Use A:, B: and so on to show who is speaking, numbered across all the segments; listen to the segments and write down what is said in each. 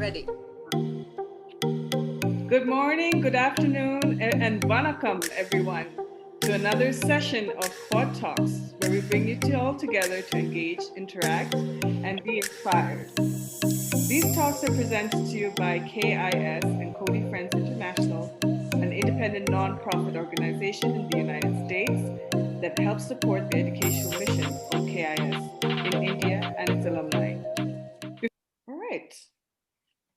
A: ready.
B: Good morning, good afternoon, and vanakkam, everyone, to another session of Quad Talks, where we bring you all together to engage, interact, and be inspired. These talks are presented to you by KIS and Cody Friends International, an independent nonprofit organization in the United States that helps support the educational mission of KIS in India and its alumni. All right.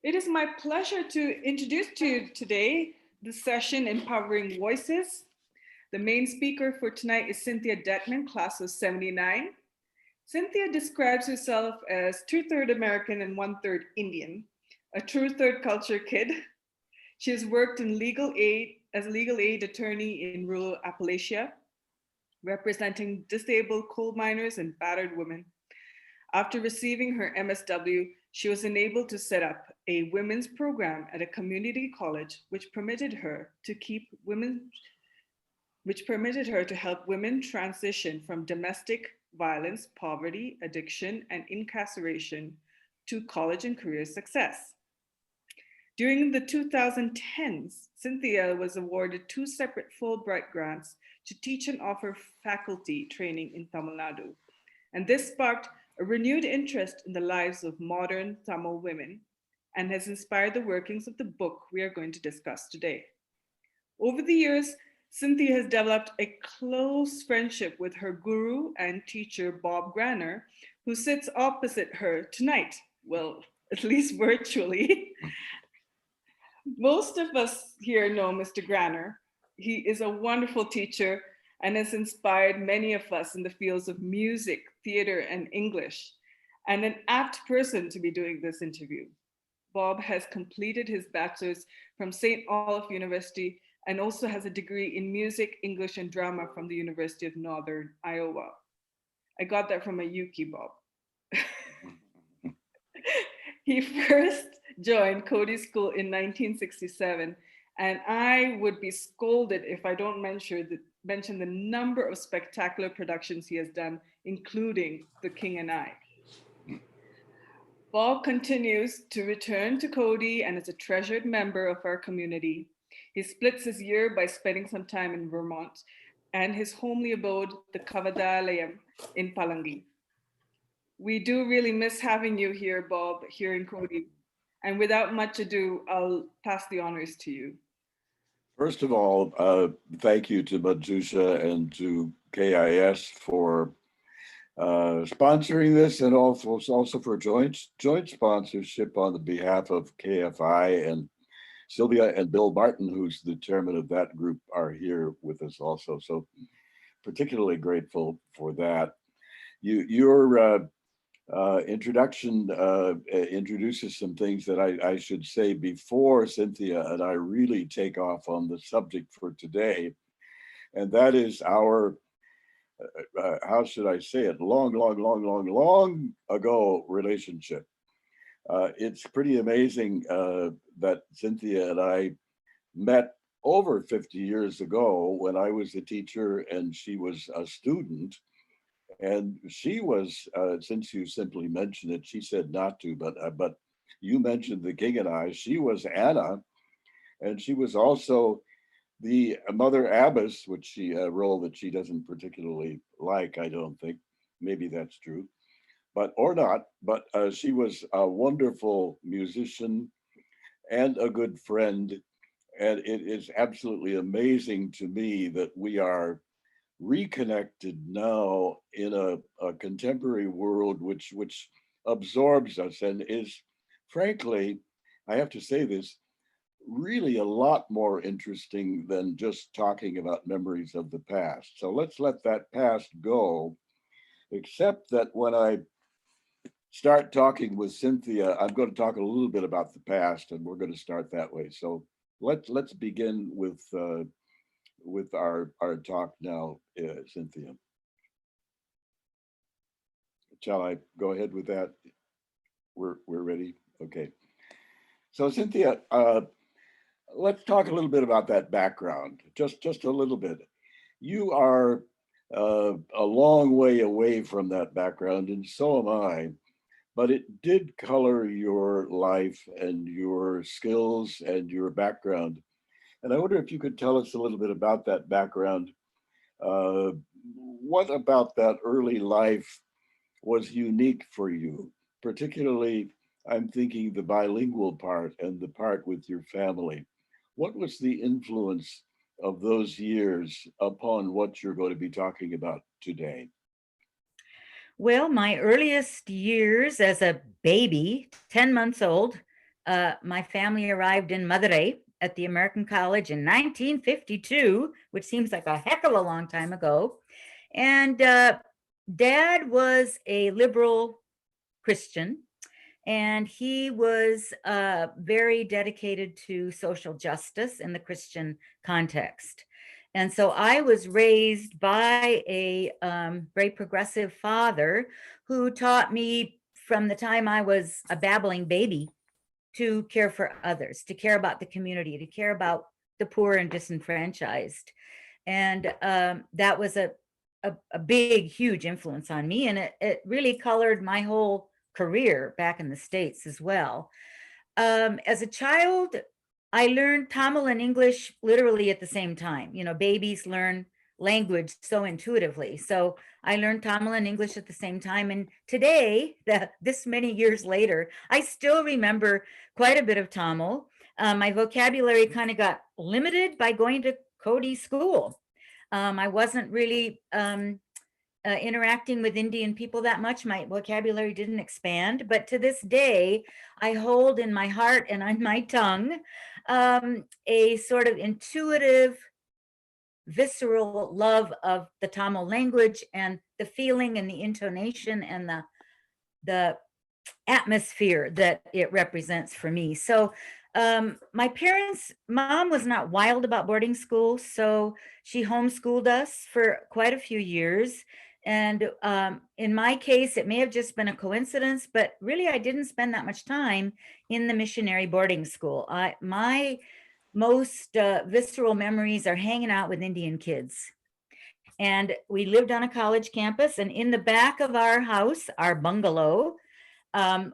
B: It is my pleasure to introduce to you today the session Empowering Voices. The main speaker for tonight is Cynthia Dettman, class of 79. Cynthia describes herself as 2/3 American and 1/3 Indian, a true third culture kid. She has worked in legal aid as a legal aid attorney in rural Appalachia, representing disabled coal miners and battered women. After receiving her MSW, she was enabled to set up a women's program at a community college, which permitted her to help women transition from domestic violence, poverty, addiction, and incarceration to college and career success. During the 2010s, Cynthia was awarded 2 separate Fulbright grants to teach and offer faculty training in Tamil Nadu. And this sparked a renewed interest in the lives of modern Tamil women and has inspired the workings of the book we are going to discuss today. Over the years, Cynthia has developed a close friendship with her guru and teacher, Bob Granner, who sits opposite her tonight. Well, at least virtually. Most of us here know Mr. Granner. He is a wonderful teacher and has inspired many of us in the fields of music, theater, and English, and an apt person to be doing this interview. Bob has completed his bachelor's from St. Olaf University and also has a degree in music, English, and drama from the University of Northern Iowa. I got that from a Yuki, Bob. He first joined Cody School in 1967, and I would be scolded if I don't mention the number of spectacular productions he has done, including The King and I. Bob continues to return to Cody and is a treasured member of our community. He splits his year by spending some time in Vermont and his homely abode, the Kavadalayam in Palangi. We do really miss having you here, Bob, here in Cody. And without much ado, I'll pass the honors to you.
C: First of all, thank you to Manjusha and to KIS for sponsoring this, and also for joint sponsorship on the behalf of KFI. And Sylvia and Bill Martin, who's the chairman of that group, are here with us also. So particularly grateful for that. Your introduction introduces some things that I should say before Cynthia and I really take off on the subject for today. And that is our, how should I say it, long ago relationship. It's pretty amazing that Cynthia and I met over 50 years ago when I was a teacher and she was a student. And she was, since you simply mentioned it, she said not to, but you mentioned The King and I. She was Anna, and she was also the Mother Abbess, which she a role that she doesn't particularly like, I don't think. Maybe that's true, or not. But she was a wonderful musician and a good friend, and it is absolutely amazing to me that we are reconnected now in a contemporary world which absorbs us and is, frankly, I have to say this, really a lot more interesting than just talking about memories of the past. So let's let that past go, except that when I start talking with Cynthia, I'm going to talk a little bit about the past, and we're going to start that way. So let's begin with our talk now, Cynthia. Shall I go ahead with that? We're ready? Okay. So Cynthia, let's talk a little bit about that background, just a little bit. You are a long way away from that background, and so am I. but it did color your life and your skills and your background. And I wonder if you could tell us a little bit about that background. Uh, what about that early life was unique for you? Particularly, I'm thinking the bilingual part and the part with your family. What was the influence of those years upon what you're going to be talking about today?
A: Well, my earliest years as a baby, 10 months old, my family arrived in Madurai at the American College in 1952, which seems like a heck of a long time ago. And Dad was a liberal Christian, and he was very dedicated to social justice in the Christian context. And so I was raised by a very progressive father who taught me from the time I was a babbling baby to care for others, to care about the community, to care about the poor and disenfranchised. And that was a big, huge influence on me. And it really colored my whole career back in the States as well. As a child, I learned Tamil and English literally at the same time. You know, babies learn language so intuitively. So I learned Tamil and English at the same time. And today, this many years later, I still remember quite a bit of Tamil. My vocabulary kind of got limited by going to Cody school. I wasn't really interacting with Indian people that much. My vocabulary didn't expand, but to this day, I hold in my heart and on my tongue a sort of intuitive, visceral love of the Tamil language and the feeling and the intonation and the atmosphere that it represents for me. So my parents, mom was not wild about boarding school, so she homeschooled us for quite a few years. And in my case, it may have just been a coincidence, but really I didn't spend that much time in the missionary boarding school. My most visceral memories are hanging out with Indian kids. And we lived on a college campus, and in the back of our house, our bungalow,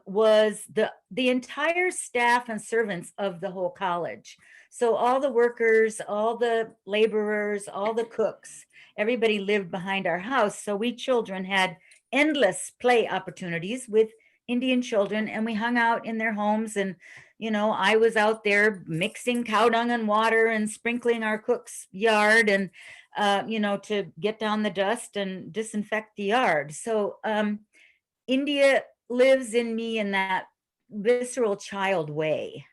A: was the entire staff and servants of the whole college. So all the workers, all the laborers, all the cooks, everybody lived behind our house. So we children had endless play opportunities with Indian children, and we hung out in their homes. And I was out there mixing cow dung and water and sprinkling our cook's yard, and to get down the dust and disinfect the yard. So India lives in me in that visceral child way.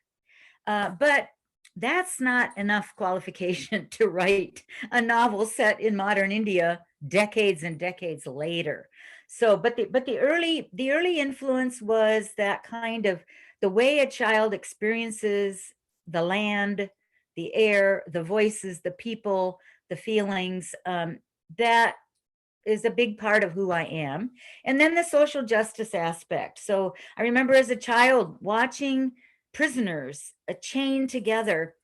A: But that's not enough qualification to write a novel set in modern India decades and decades later. So, but the early influence was that kind of the way a child experiences the land, the air, the voices, the people, the feelings, that is a big part of who I am. And then the social justice aspect. So I remember as a child watching prisoners chained together,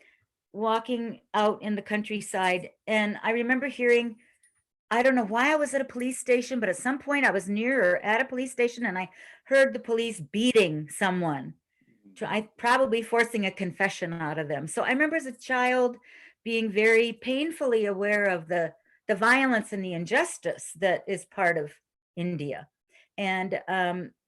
A: walking out in the countryside. And I remember hearing, I don't know why I was at a police station, but at some point I was near or at a police station and I heard the police beating someone, probably forcing a confession out of them. So I remember as a child being very painfully aware of the violence and the injustice that is part of India. And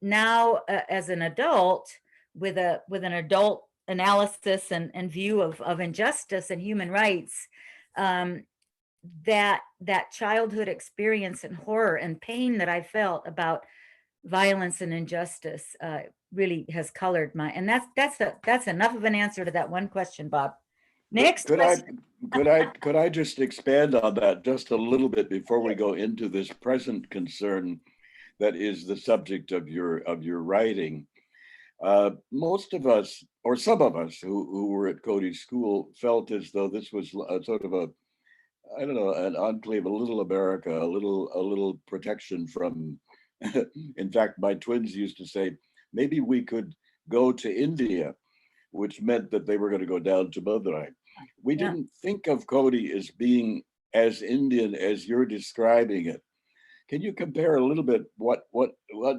A: now, as an adult, with an adult analysis and view of injustice and human rights, that childhood experience and horror and pain that I felt about violence and injustice really has colored my. And that's enough of an answer to that one question, Bob. Next question.
C: Could I just expand on that just a little bit before we go into this present concern that is the subject of your writing? Most of us, or some of us who were at Cody School, felt as though this was a sort of an enclave, a little America, a little protection from. In fact, my twins used to say, maybe we could go to India, which meant that they were going to go down to Madurai. We didn't think of Cody as being as Indian as you're describing it. Can you compare a little bit what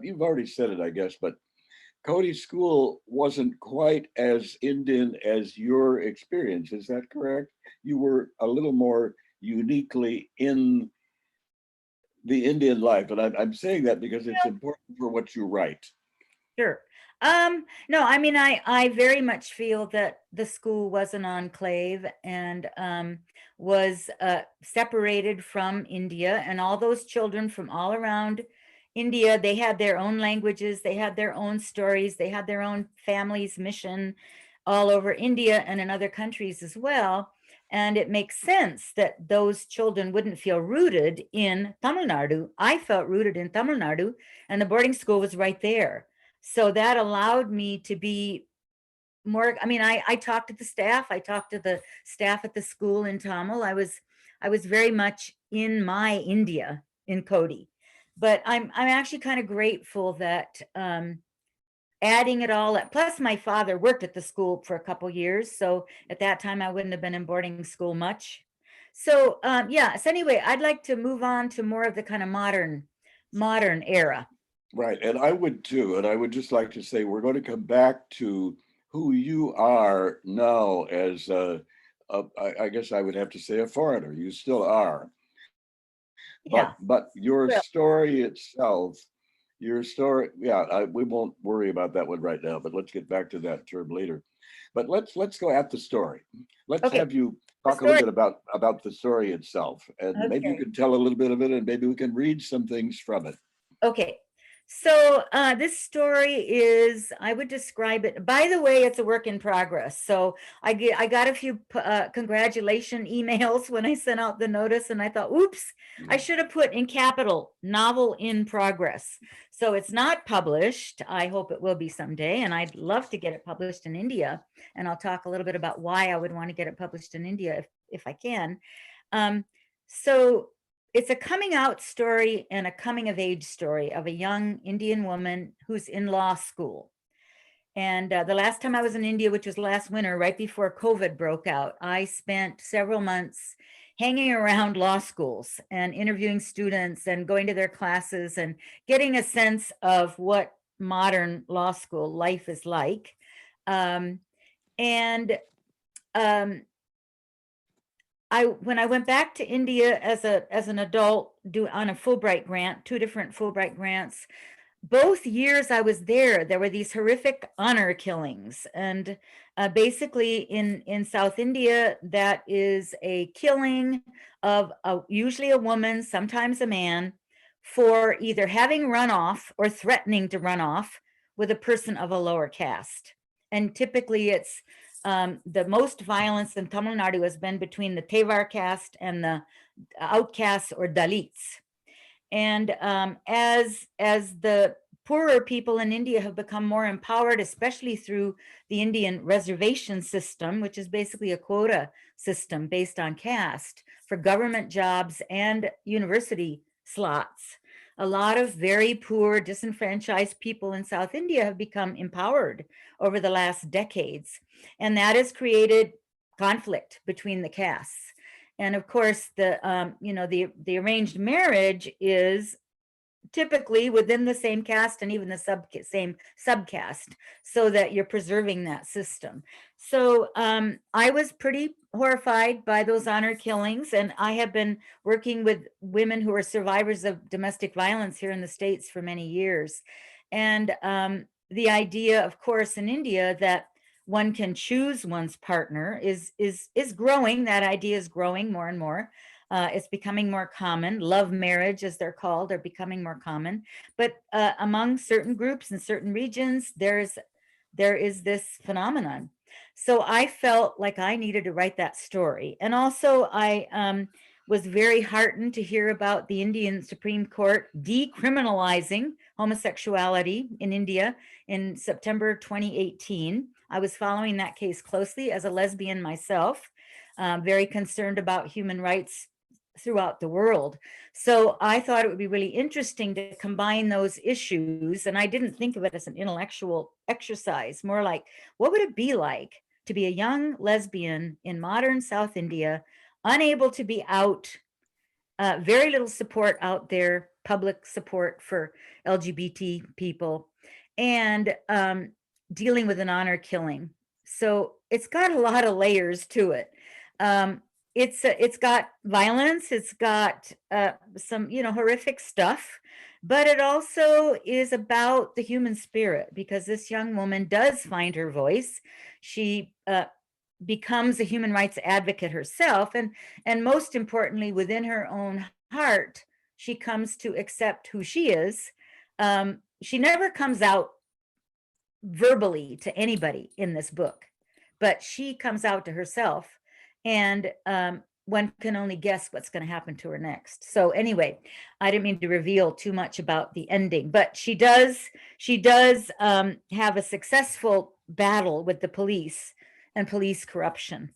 C: you've already said it, I guess, but Cody School wasn't quite as Indian as your experience. Is that correct? You were a little more uniquely in the Indian life. And I'm saying that because it's important for what you write.
A: Sure. No, I mean, I very much feel that the school was an enclave and was separated from India, and all those children from all around India, they had their own languages, they had their own stories, they had their own families, mission all over India and in other countries as well. And it makes sense that those children wouldn't feel rooted in Tamil Nadu. I felt rooted in Tamil Nadu, and the boarding school was right there. So that allowed me to be more, I mean, I talked to the staff, I talked to the staff at the school in Tamil. I was very much in my India in Cody. But I'm actually kind of grateful that adding it all up. Plus, my father worked at the school for a couple years, so at that time I wouldn't have been in boarding school much. So yeah. So anyway, I'd like to move on to more of the kind of modern era.
C: Right, and I would too. And I would just like to say we're going to come back to who you are now as I guess I would have to say a foreigner. You still are,
A: Yeah.
C: but your
A: Well,
C: story itself, your story, yeah, we won't worry about that one right now. But let's get back to that term later. But let's go at the story. Let's
A: okay.
C: have you
A: The
C: talk a little
A: story.
C: bit about the story itself, and maybe you
A: Okay.
C: can tell a little bit of it, and maybe we can read some things from it.
A: Okay. So this story is, I would describe it, by the way, it's a work in progress. So I got a few congratulation emails when I sent out the notice, and I thought, oops, I should have put in capital novel in progress. So it's not published. I hope it will be someday. And I'd love to get it published in India. And I'll talk a little bit about why I would want to get it published in India if I can. So it's a coming out story and a coming of age story of a young Indian woman who's in law school. And the last time I was in India, which was last winter, right before COVID broke out, I spent several months hanging around law schools and interviewing students and going to their classes and getting a sense of what modern law school life is like. Um, and um, when I went back to India as an adult, on a Fulbright grant, 2 different Fulbright grants, both years I was there were these horrific honor killings, and basically in South India, that is a killing of usually a woman, sometimes a man, for either having run off or threatening to run off with a person of a lower caste, and typically it's the most violence in Tamil Nadu has been between the Tevar caste and the outcasts or Dalits. And as the poorer people in India have become more empowered, especially through the Indian reservation system, which is basically a quota system based on caste for government jobs and university slots, a lot of very poor, disenfranchised people in South India have become empowered over the last decades. And that has created conflict between the castes. And of course, the arranged marriage is typically within the same caste and even the same subcaste, so that you're preserving that system. So I was pretty horrified by those honor killings, and I have been working with women who are survivors of domestic violence here in the States for many years. And the idea, of course, in India that one can choose one's partner is growing. That idea is growing more and more. It's becoming more common. Love marriage, as they're called, are becoming more common. But among certain groups in certain regions, there is this phenomenon. So I felt like I needed to write that story. And also I was very heartened to hear about the Indian Supreme Court decriminalizing homosexuality in India in September 2018. I was following that case closely as a lesbian myself, very concerned about human rights throughout the world. So I thought it would be really interesting to combine those issues. And I didn't think of it as an intellectual exercise, more like, what would it be like to be a young lesbian in modern South India, unable to be out, very little support out there, public support for LGBT people, and dealing with an honor killing. So it's got a lot of layers to it. It's got violence, it's got some, horrific stuff, but it also is about the human spirit, because this young woman does find her voice. She becomes a human rights advocate herself, and most importantly, within her own heart, she comes to accept who she is. She never comes out verbally to anybody in this book, but she comes out to herself, and one can only guess what's going to happen to her next. So anyway, I didn't mean to reveal too much about the ending, but she does have a successful battle with the police and police corruption.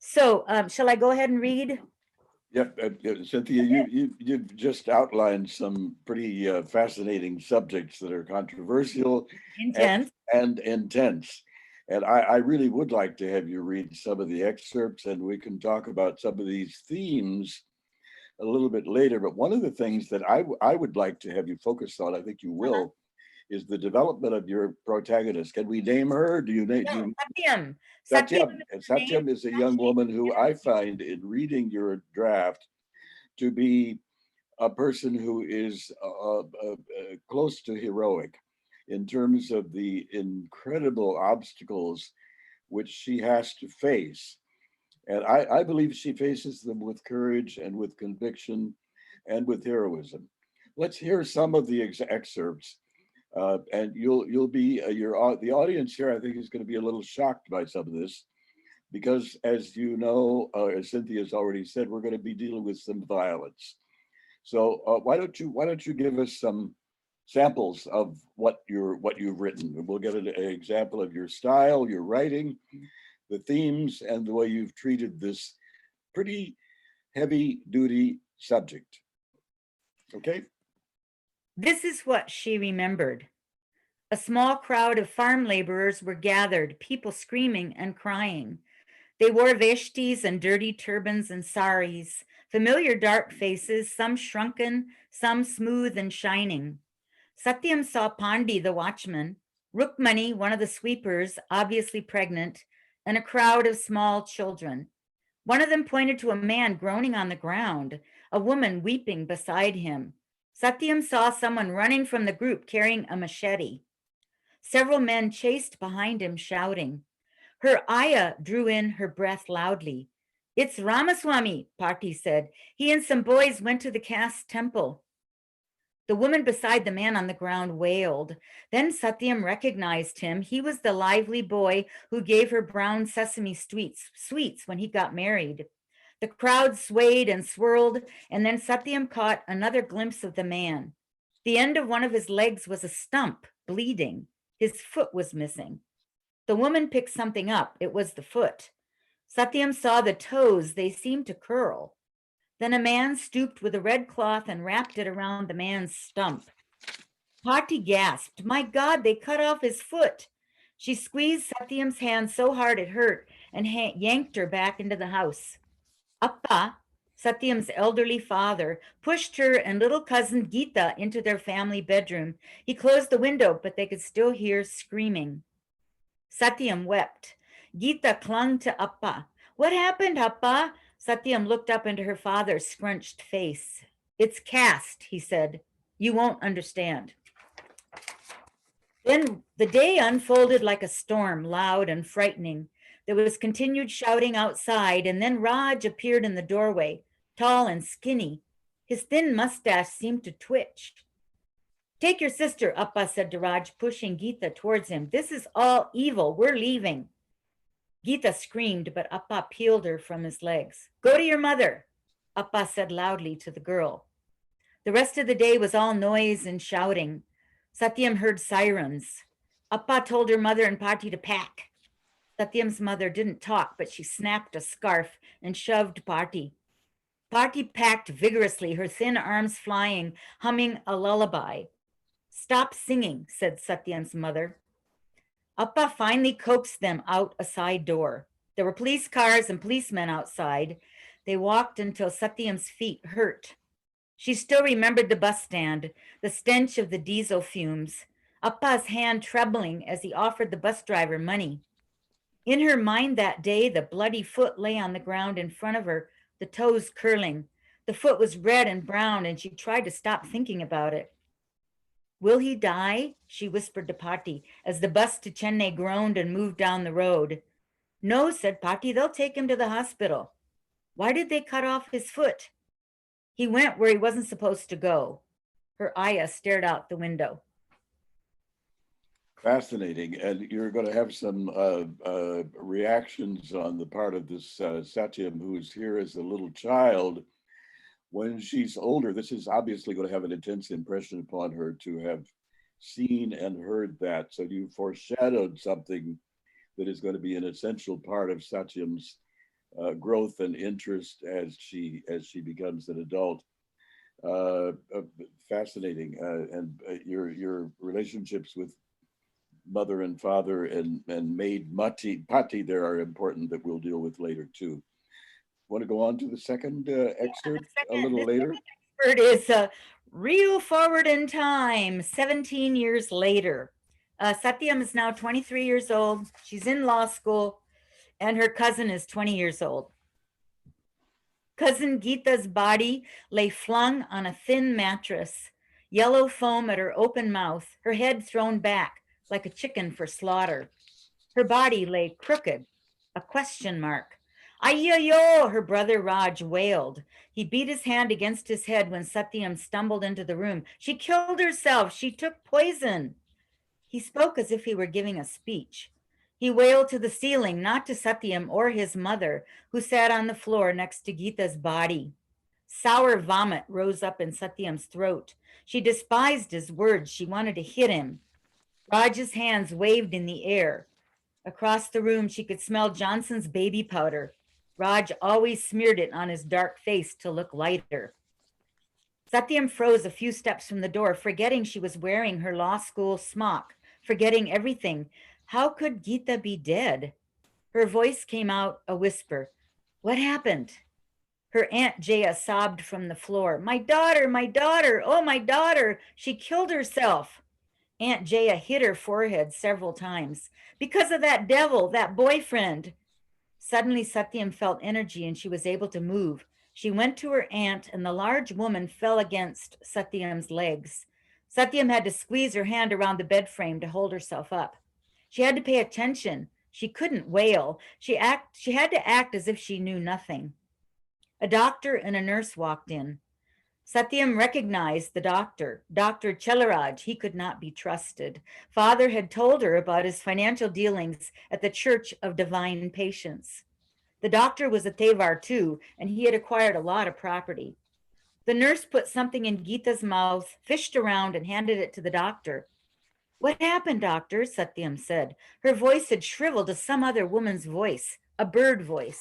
A: So shall I go ahead and read?
C: Yep, Cynthia, you've just outlined some pretty fascinating subjects that are controversial
A: Intense.
C: and intense. And I really would like to have you read some of the excerpts, and we can talk about some of these themes a little bit later. But one of the things that I would like to have you focus on, I think you will, is the development of your protagonist. Can we name her? Do you name?
A: No, Satyam.
C: Satyam.
A: Satyam
C: Satyam is a young woman who I find, in reading your draft, to be a person who is close to heroic in terms of the incredible obstacles which she has to face. And I believe she faces them with courage and with conviction and with heroism. Let's hear some of the excerpts. And you'll be the audience here, I think, is going to be a little shocked by some of this, because as you know, as Cynthia's already said, we're going to be dealing with some violence. So why don't you give us some samples of what you've written, and we'll get an example of your style, your writing, the themes, and the way you've treated this pretty heavy duty subject. Okay.
A: This is what she remembered. A small crowd of farm laborers were gathered, people screaming and crying. They wore veshtis and dirty turbans and saris, familiar dark faces, some shrunken, some smooth and shining. Satyam saw Pandi, the watchman, Rukmani, one of the sweepers, obviously pregnant, and a crowd of small children. One of them pointed to a man groaning on the ground, a woman weeping beside him. Satyam saw someone running from the group carrying a machete. Several men chased behind him, shouting. Her ayah drew in her breath loudly. It's Ramaswamy, Parti said. He and some boys went to the caste temple. The woman beside the man on the ground wailed. Then Satyam recognized him. He was the lively boy who gave her brown sesame sweets when he got married. The crowd swayed and swirled, and then Satyam caught another glimpse of the man. The end of one of his legs was a stump, bleeding. His foot was missing. The woman picked something up. It was the foot. Satyam saw the toes. They seemed to curl. Then a man stooped with a red cloth and wrapped it around the man's stump. Parti gasped. My God, they cut off his foot. She squeezed Satyam's hand so hard it hurt and yanked her back into the house. Appa, Satyam's elderly father, pushed her and little cousin Geeta into their family bedroom. He closed the window, but they could still hear screaming. Satyam wept. Geeta clung to Appa. What happened, Appa? Satyam looked up into her father's scrunched face. It's caste, he said. You won't understand. Then the day unfolded like a storm, loud and frightening. There was continued shouting outside, and then Raj appeared in the doorway, tall and skinny. His thin mustache seemed to twitch. Take your sister, Appa said to Raj, pushing Geeta towards him. This is all evil. We're leaving. Geeta screamed, but Appa peeled her from his legs. Go to your mother, Appa said loudly to the girl. The rest of the day was all noise and shouting. Satyam heard sirens. Appa told her mother and Parti to pack. Satyam's mother didn't talk, but she snapped a scarf and shoved Parti. Parti packed vigorously, her thin arms flying, humming a lullaby. Stop singing, said Satyam's mother. Appa finally coaxed them out a side door. There were police cars and policemen outside. They walked until Satyam's feet hurt. She still remembered the bus stand, the stench of the diesel fumes. Appa's hand trembling as he offered the bus driver money. In her mind that day, the bloody foot lay on the ground in front of her, the toes curling. The foot was red and brown, and she tried to stop thinking about it. Will he die? She whispered to Patti as the bus to Chennai groaned and moved down the road. No, said Patti, they'll take him to the hospital. Why did they cut off his foot? He went where he wasn't supposed to go. Her ayah stared out the window.
C: Fascinating. And you're going to have some reactions on the part of this Satyam, who is here as a little child. When she's older, this is obviously going to have an intense impression upon her to have seen and heard that. So you foreshadowed something that is going to be an essential part of Satyam's growth and interest as she becomes an adult. Fascinating. And your relationships with mother and father and maid Patti there are important, that we'll deal with later too. Want to go on to the second excerpt a little later?
A: Excerpt is reel forward in time, 17 years later. Satyam is now 23 years old. She's in law school, and her cousin is 20 years old. Cousin Geeta's body lay flung on a thin mattress, yellow foam at her open mouth, her head thrown back like a chicken for slaughter. Her body lay crooked, a question mark. Ay-yo, her brother Raj wailed. He beat his hand against his head when Satyam stumbled into the room. She killed herself. She took poison. He spoke as if he were giving a speech. He wailed to the ceiling, not to Satyam or his mother, who sat on the floor next to Geeta's body. Sour vomit rose up in Satyam's throat. She despised his words. She wanted to hit him. Raj's hands waved in the air. Across the room, she could smell Johnson's baby powder. Raj always smeared it on his dark face to look lighter. Satyam froze a few steps from the door, forgetting she was wearing her law school smock, forgetting everything. How could Geeta be dead? Her voice came out a whisper. What happened? Her Aunt Jaya sobbed from the floor. My daughter, oh, my daughter, she killed herself. Aunt Jaya hit her forehead several times. Because of that devil, that boyfriend. Suddenly, Satyam felt energy and she was able to move. She went to her aunt and the large woman fell against Satyam's legs. Satyam had to squeeze her hand around the bed frame to hold herself up. She had to pay attention. She couldn't wail. She had to act as if she knew nothing. A doctor and a nurse walked in. Satyam recognized the doctor, Dr. Chelaraj. He could not be trusted. Father had told her about his financial dealings at the Church of Divine Patience. The doctor was a Tevar too, and he had acquired a lot of property. The nurse put something in Geeta's mouth, fished around, and handed it to the doctor. What happened, doctor? Satyam said. Her voice had shriveled to some other woman's voice, a bird voice.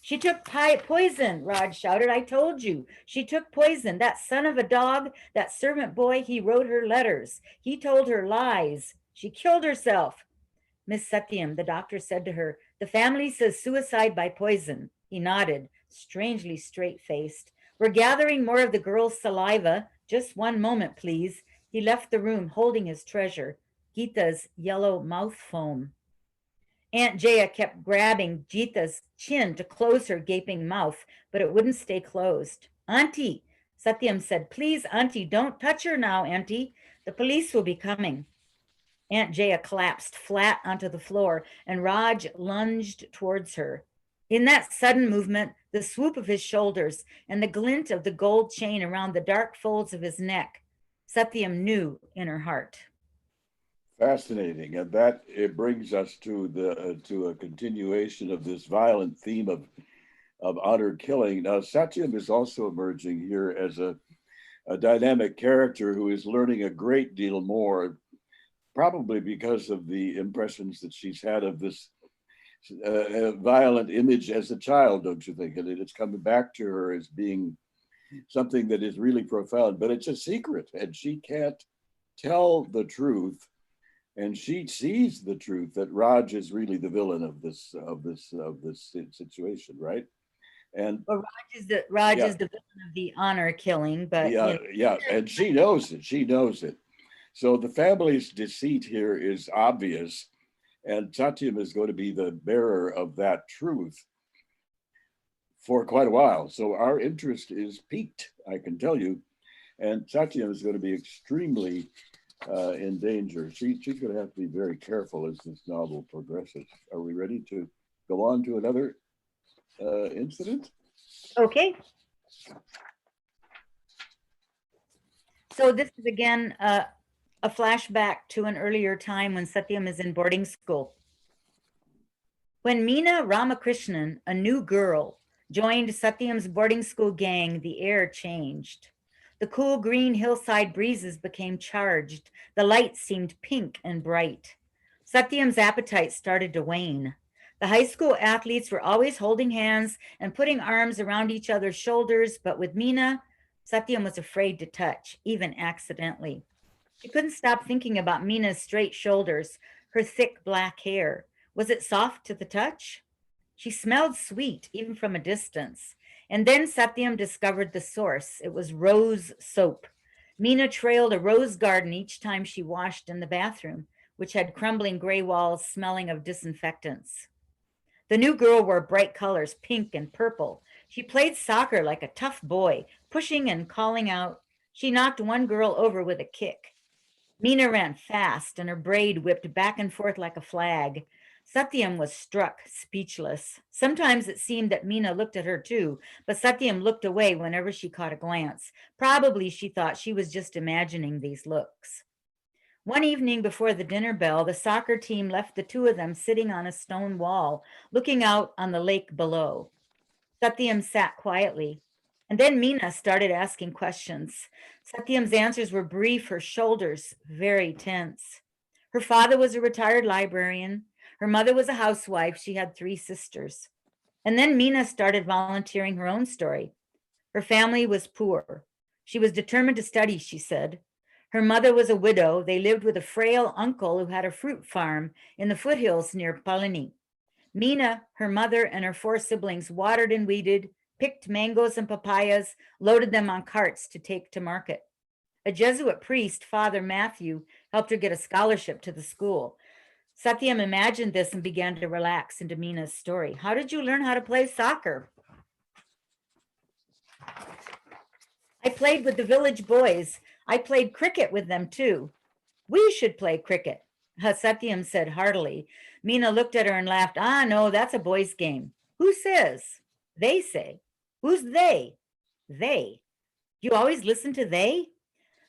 A: She took poison, Raj shouted. I told you. She took poison. That son of a dog, that servant boy, he wrote her letters. He told her lies. She killed herself. Miss Satyam, the doctor said to her, the family says suicide by poison. He nodded, strangely straight-faced. We're gathering more of the girl's saliva. Just one moment, please. He left the room holding his treasure, Geeta's yellow mouth foam. Aunt Jaya kept grabbing Geeta's chin to close her gaping mouth, but it wouldn't stay closed. Auntie, Satyam said, please, Auntie, don't touch her now, Auntie. The police will be coming. Aunt Jaya collapsed flat onto the floor, and Raj lunged towards her. In that sudden movement, the swoop of his shoulders and the glint of the gold chain around the dark folds of his neck, Satyam knew in her heart.
C: Fascinating, and that it brings us to a continuation of this violent theme of honor killing. Now, Satyam is also emerging here as a dynamic character who is learning a great deal more, probably because of the impressions that she's had of this violent image as a child, don't you think? And it's coming back to her as being something that is really profound, but it's a secret, and she can't tell the truth. And she sees the truth that Raj is really the villain of this situation, right? And
A: well, Raj is the villain of the honor killing, but
C: yeah, and she knows it. So the family's deceit here is obvious, and Satyam is going to be the bearer of that truth for quite a while. So our interest is piqued, I can tell you. And Satyam is going to be extremely in danger. She's going to have to be very careful as this novel progresses. Are we ready to go on to another incident?
A: Okay. So this is again a flashback to an earlier time when Satyam is in boarding school. When Meena Ramakrishnan, a new girl, joined Satyam's boarding school gang, the air changed. The cool green hillside breezes became charged. The lights seemed pink and bright. Satyam's appetite started to wane. The high school athletes were always holding hands and putting arms around each other's shoulders, but with Meena, Satyam was afraid to touch, even accidentally. He couldn't stop thinking about Meena's straight shoulders, her thick black hair. Was it soft to the touch? She smelled sweet, even from a distance. And then Satyam discovered the source. It was rose soap. Meena trailed a rose garden each time she washed in the bathroom, which had crumbling gray walls smelling of disinfectants. The new girl wore bright colors, pink and purple. She played soccer like a tough boy, pushing and calling out. She knocked one girl over with a kick. Meena ran fast, and her braid whipped back and forth like a flag. Satyam was struck, speechless. Sometimes it seemed that Meena looked at her too, but Satyam looked away whenever she caught a glance. Probably she thought she was just imagining these looks. One evening before the dinner bell, the soccer team left the two of them sitting on a stone wall, looking out on the lake below. Satyam sat quietly, and then Meena started asking questions. Satyam's answers were brief, her shoulders very tense. Her father was a retired librarian. Her mother was a housewife. She had 3 sisters. And then Meena started volunteering her own story. Her family was poor. She was determined to study, she said. Her mother was a widow. They lived with a frail uncle who had a fruit farm in the foothills near Palani. Meena, her mother, and her 4 siblings watered and weeded, picked mangoes and papayas, loaded them on carts to take to market. A Jesuit priest, Father Matthew, helped her get a scholarship to the school. Satyam imagined this and began to relax into Meena's story. How did you learn how to play soccer? I played with the village boys. I played cricket with them too. We should play cricket, Satyam said heartily. Meena looked at her and laughed. Ah, no, that's a boys' game. Who says? They say. Who's they? They. You always listen to they?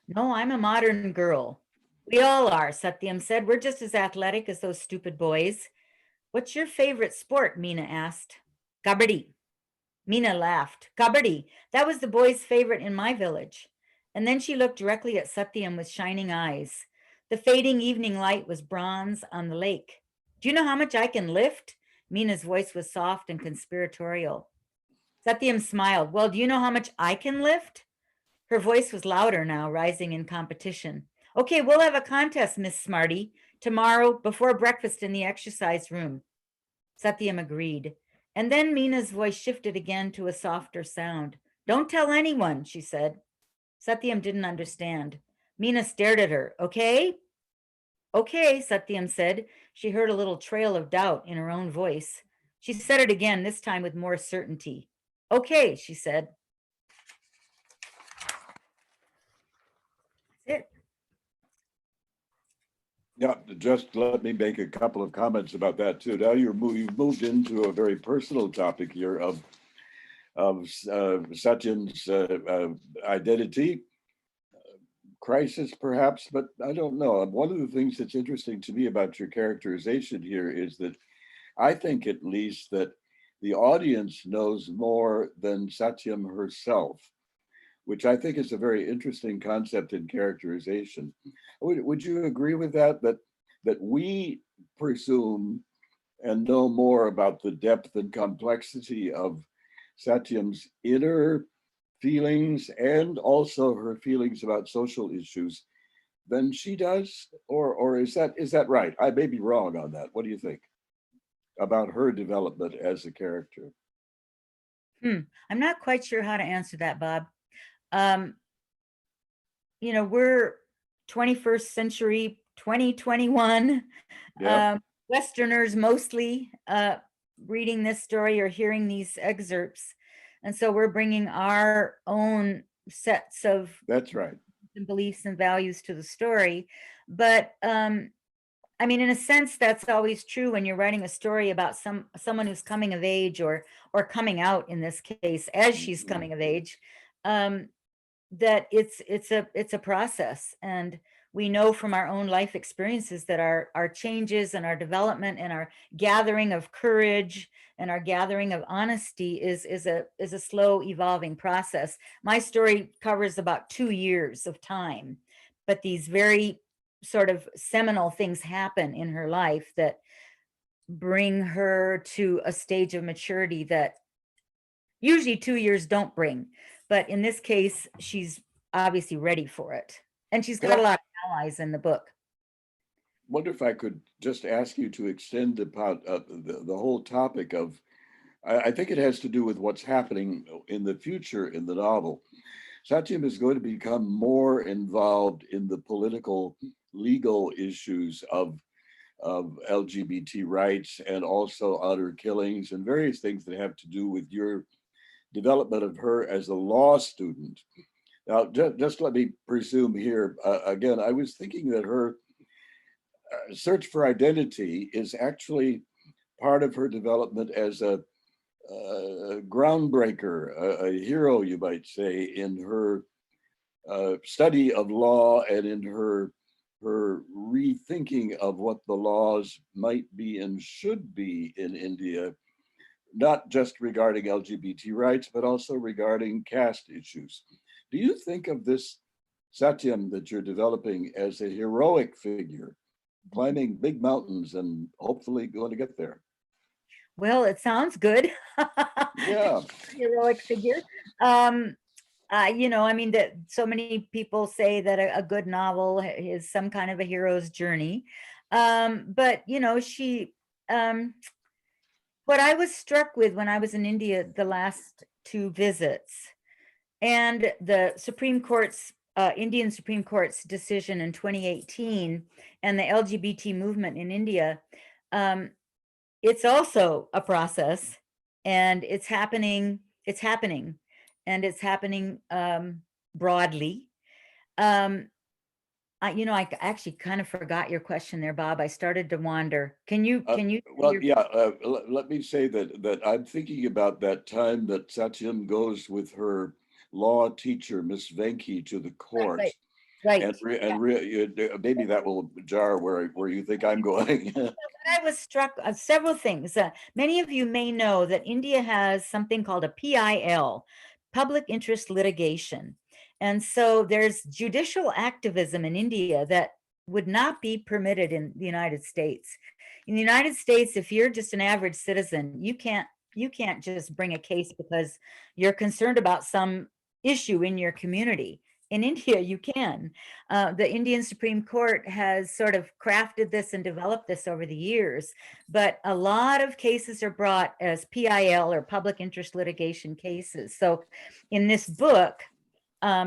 A: No, I'm a modern girl. We all are, Satyam said. We're just as athletic as those stupid boys. What's your favorite sport? Meena asked. Kabaddi. Meena laughed. Kabaddi. That was the boys' favorite in my village. And then she looked directly at Satyam with shining eyes. The fading evening light was bronze on the lake. Do you know how much I can lift? Meena's voice was soft and conspiratorial. Satyam smiled. Well, do you know how much I can lift? Her voice was louder now, rising in competition. Okay, we'll have a contest, Miss Smarty, tomorrow before breakfast in the exercise room. Satyam agreed. And then Meena's voice shifted again to a softer sound. Don't tell anyone, she said. Satyam didn't understand. Meena stared at her. Okay? Okay, Satyam said. She heard a little trail of doubt in her own voice. She said it again, this time with more certainty. Okay, she said. That's it.
C: Yeah, just let me make a couple of comments about that too. Now you've moved into a very personal topic here of Satyam's identity crisis, perhaps, but I don't know. One of the things that's interesting to me about your characterization here is that I think at least that the audience knows more than Satyam herself, which I think is a very interesting concept in characterization. Would you agree with that? That we presume and know more about the depth and complexity of Satyam's inner feelings and also her feelings about social issues than she does? Or is that right? I may be wrong on that. What do you think about her development as a character?
A: I'm not quite sure how to answer that, Bob. You know, we're 21st century, 2021,
C: Yeah,
A: Westerners mostly reading this story or hearing these excerpts. And so we're bringing our own sets of
C: that's right.
A: beliefs and values to the story. But I mean, in a sense, that's always true when you're writing a story about someone who's coming of age or coming out in this case, as she's coming of age. That it's a process, and we know from our own life experiences that our changes and our development and our gathering of courage and our gathering of honesty is a slow evolving process. My story covers about 2 years of time, but these very sort of seminal things happen in her life that bring her to a stage of maturity that usually 2 years don't bring. But in this case, she's obviously ready for it. And she's
C: Could
A: got a
C: I
A: lot of allies in the book.
C: wonder if I could just ask you to extend about the whole topic of, I think it has to do with what's happening in the future in the novel. Satyam is going to become more involved in the political, legal issues of LGBT rights and also honor killings and various things that have to do with your development of her as a law student. Now, just let me presume here, again, I was thinking that her search for identity is actually part of her development as a groundbreaker, a hero, you might say, in her study of law and in her rethinking of what the laws might be and should be in India, not just regarding LGBT rights, but also regarding caste issues. Do you think of this Satyam that you're developing as a heroic figure, climbing big mountains and hopefully going to get there?
A: Well, it sounds good.
C: Yeah,
A: Heroic figure. You know, I mean, that so many people say that a good novel is some kind of a hero's journey. But you know, what I was struck with when I was in India the last 2 visits, and the Supreme Court's Indian Supreme Court's decision in 2018 and the LGBT movement in India, it's also a process, and it's happening, and it's happening broadly. Um, you know, actually kind of forgot your question there, Bob. I started to wander. Can you
C: well, yeah. Let me say that I'm thinking about that time that Satyam goes with her law teacher, Miss Venki, to the court,
A: right, right.
C: maybe that will jar where you think I'm going.
A: I was struck of several things. Many of you may know that India has something called a PIL, public interest litigation. And so there's judicial activism in India that would not be permitted in the United States. In the United States, if you're just an average citizen, you can't just bring a case because you're concerned about some issue in your community. In India, you can. The Indian Supreme Court has sort of crafted this and developed this over the years, but a lot of cases are brought as PIL or public interest litigation cases. So in this book,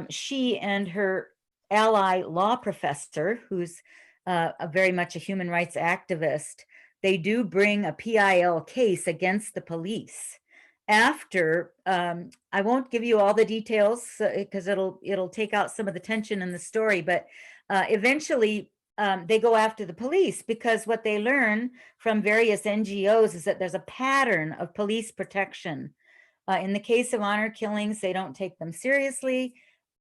A: she and her ally law professor, who's very much a human rights activist, they do bring a PIL case against the police after I won't give you all the details because it'll take out some of the tension in the story, but eventually they go after the police because what they learn from various NGOs is that there's a pattern of police protection. In the case of honor killings, they don't take them seriously.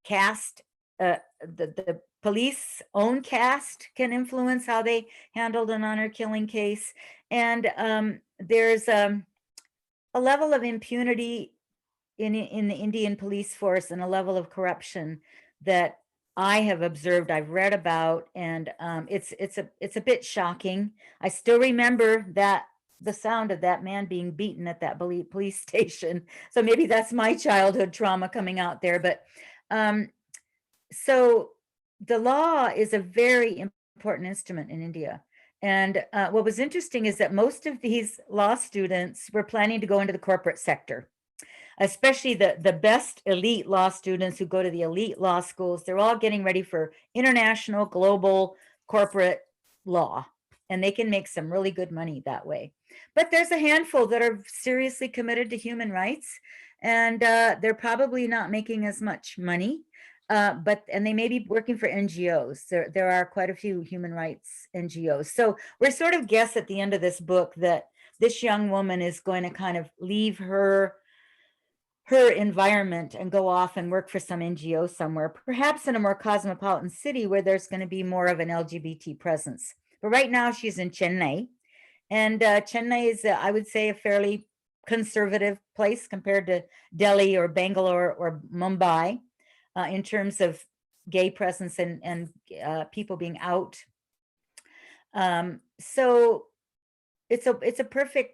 A: Caste, the police own caste can influence how they handled an honor killing case. And there's a level of impunity in the Indian police force and a level of corruption that I have observed, I've read about, and it's a bit shocking. I still remember that the sound of that man being beaten at that police station. So maybe that's my childhood trauma coming out there. But so the law is a very important instrument in India. And what was interesting is that most of these law students were planning to go into the corporate sector. especially the best elite law students who go to the elite law schools. They're all getting ready for international, global, corporate law, and they can make some really good money that way. But there's a handful that are seriously committed to human rights, and they're probably not making as much money. And they may be working for NGOs. There are quite a few human rights NGOs. So we're sort of guess at the end of this book that this young woman is going to kind of leave her environment and go off and work for some NGO somewhere, perhaps in a more cosmopolitan city where there's going to be more of an LGBT presence. But right now she's in Chennai, and Chennai is, I would say, a fairly conservative place compared to Delhi or Bangalore or Mumbai in terms of gay presence and people being out. So it's a perfect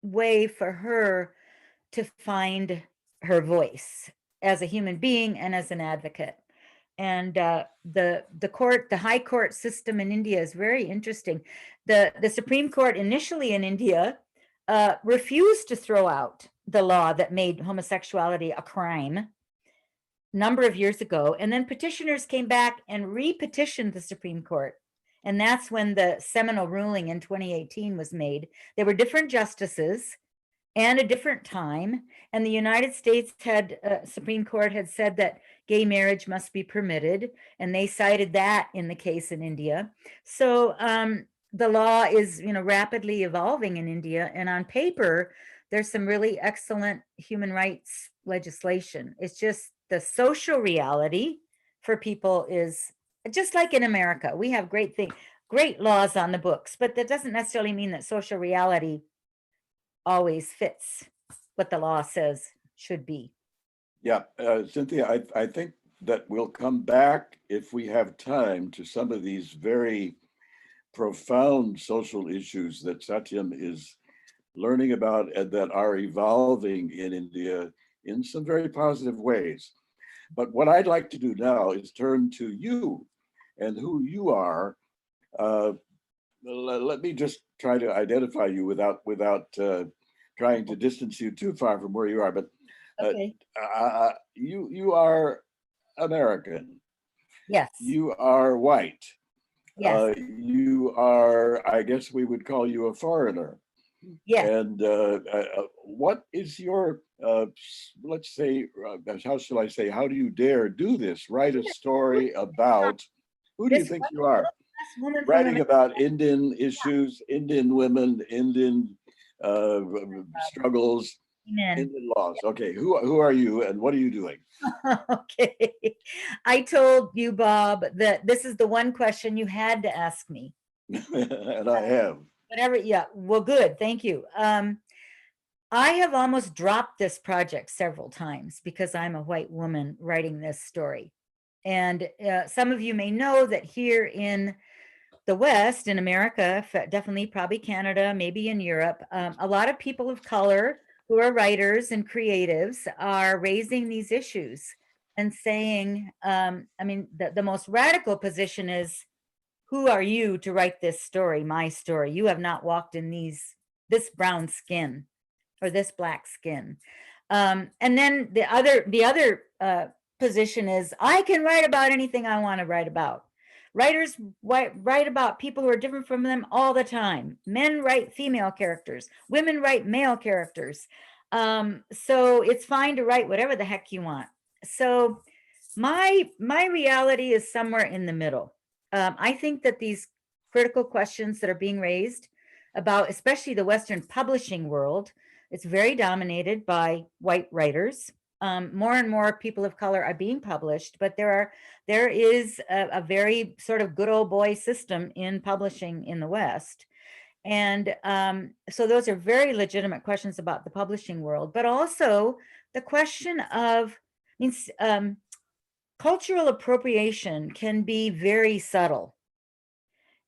A: way for her to find her voice as a human being and as an advocate. And the high court system in India is very interesting. The Supreme Court initially in India refused to throw out the law that made homosexuality a crime a number of years ago. And then petitioners came back and re-petitioned the Supreme Court. And that's when the seminal ruling in 2018 was made. There were different justices and a different time. And the United States Supreme Court had said that gay marriage must be permitted. And they cited that in the case in India. So the law is, rapidly evolving in India. And on paper, there's some really excellent human rights legislation. It's just the social reality for people is just like in America. We have great laws on the books, but that doesn't necessarily mean that social reality always fits what the law says should be.
C: Yeah, Cynthia, I think that we'll come back, if we have time, to some of these very profound social issues that Satyam is learning about and that are evolving in India in some very positive ways. But what I'd like to do now is turn to you and who you are. Let me just try to identify you without trying to distance you too far from where you are. But
A: Okay.
C: You are American.
A: Yes.
C: You are white.
A: Yes.
C: You are, I guess we would call you a foreigner.
A: Yes.
C: And what is your, let's say, how shall I say, how do you dare do this? Write a story about, who do you think you are? Writing about Indian issues, Indian women, Indian struggles,
A: Amen.
C: Indian laws. Okay, who are you and what are you doing?
A: Okay. I told you, Bob, that this is the one question you had to ask me.
C: And I have.
A: Whatever, yeah, well, good, thank you. I have almost dropped this project several times because I'm a white woman writing this story. And some of you may know that here in the West, in America, definitely probably Canada, maybe in Europe, a lot of people of color who are writers and creatives are raising these issues and saying, the most radical position is, who are you to write this story, my story? You have not walked in this brown skin or this black skin. And then the other position is, I can write about anything I want to write about. Writers write about people who are different from them all the time. Men write female characters, women write male characters. So it's fine to write whatever the heck you want. So my reality is somewhere in the middle. I think that these critical questions that are being raised about, especially the Western publishing world, it's very dominated by white writers. More and more people of color are being published, but there is a very sort of good old boy system in publishing in the West. And so those are very legitimate questions about the publishing world, but also the question of, cultural appropriation can be very subtle.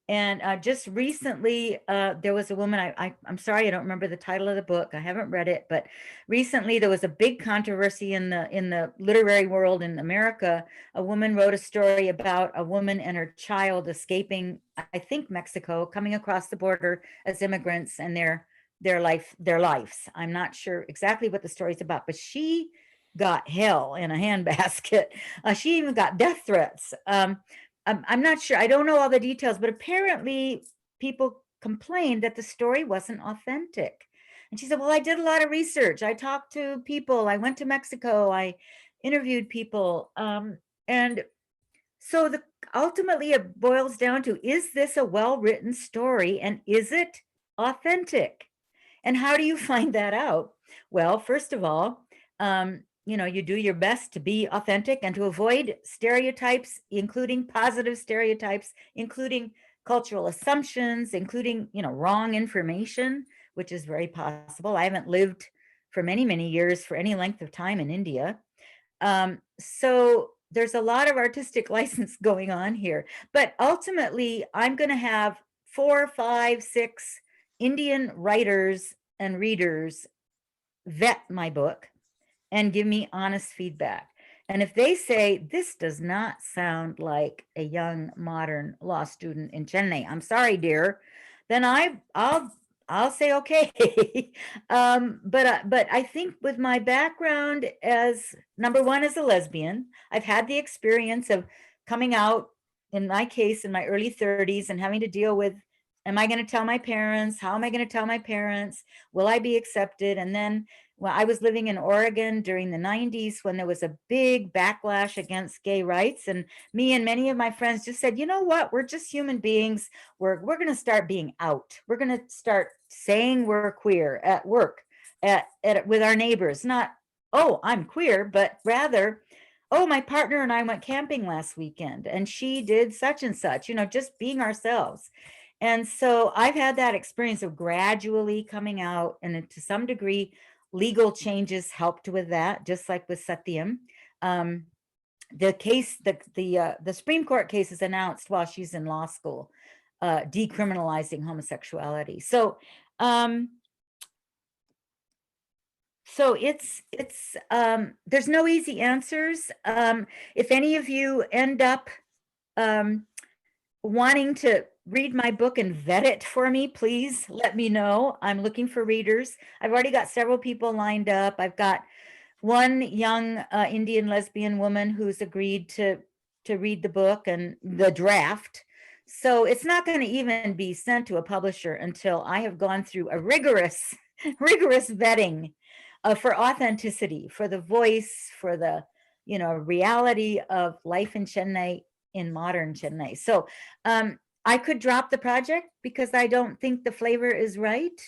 A: And just recently, there was a woman, I'm sorry, I don't remember the title of the book. I haven't read it, but recently there was a big controversy in the literary world in America. A woman wrote a story about a woman and her child escaping, I think, Mexico, coming across the border as immigrants, and they're their lives. I'm not sure exactly what the story's about, but she got hell in a handbasket. She even got death threats. I'm not sure. I don't know all the details, but apparently people complained that the story wasn't authentic. And she said, well, I did a lot of research. I talked to people. I went to Mexico. I interviewed people. And so ultimately it boils down to, is this a well-written story and is it authentic? And how do you find that out? Well, first of all, you do your best to be authentic and to avoid stereotypes, including positive stereotypes, including cultural assumptions, including, wrong information, which is very possible. I haven't lived for many, many years for any length of time in India. So there's a lot of artistic license going on here, but ultimately I'm going to have 4, 5, 6 Indian writers and readers vet my book and give me honest feedback. And if they say, this does not sound like a young modern law student in Chennai, I'm sorry, dear, then I'll say, okay. But I think with my background as, number one, as a lesbian, I've had the experience of coming out, in my case, in my early 30s and having to deal with, am I going to tell my parents? How am I going to tell my parents? Will I be accepted? And then, well, I was living in Oregon during the 90s when there was a big backlash against gay rights. And me and many of my friends just said, you know what? We're just human beings. We're going to start being out. We're going to start saying we're queer at work, with our neighbors. Not, oh, I'm queer, but rather, oh, my partner and I went camping last weekend and she did such and such, just being ourselves. And so I've had that experience of gradually coming out, and to some degree, legal changes helped with that, just like with Satyam. The case, the Supreme Court case is announced while she's in law school, decriminalizing homosexuality. So it's there's no easy answers. If any of you end up wanting to read my book and vet it for me, please let me know. I'm looking for readers. I've already got several people lined up. I've got one young Indian lesbian woman who's agreed to read the book and the draft. So it's not going to even be sent to a publisher until I have gone through a rigorous vetting for authenticity, for the voice, for the reality of life in Chennai, in modern Chennai. So I could drop the project because I don't think the flavor is right.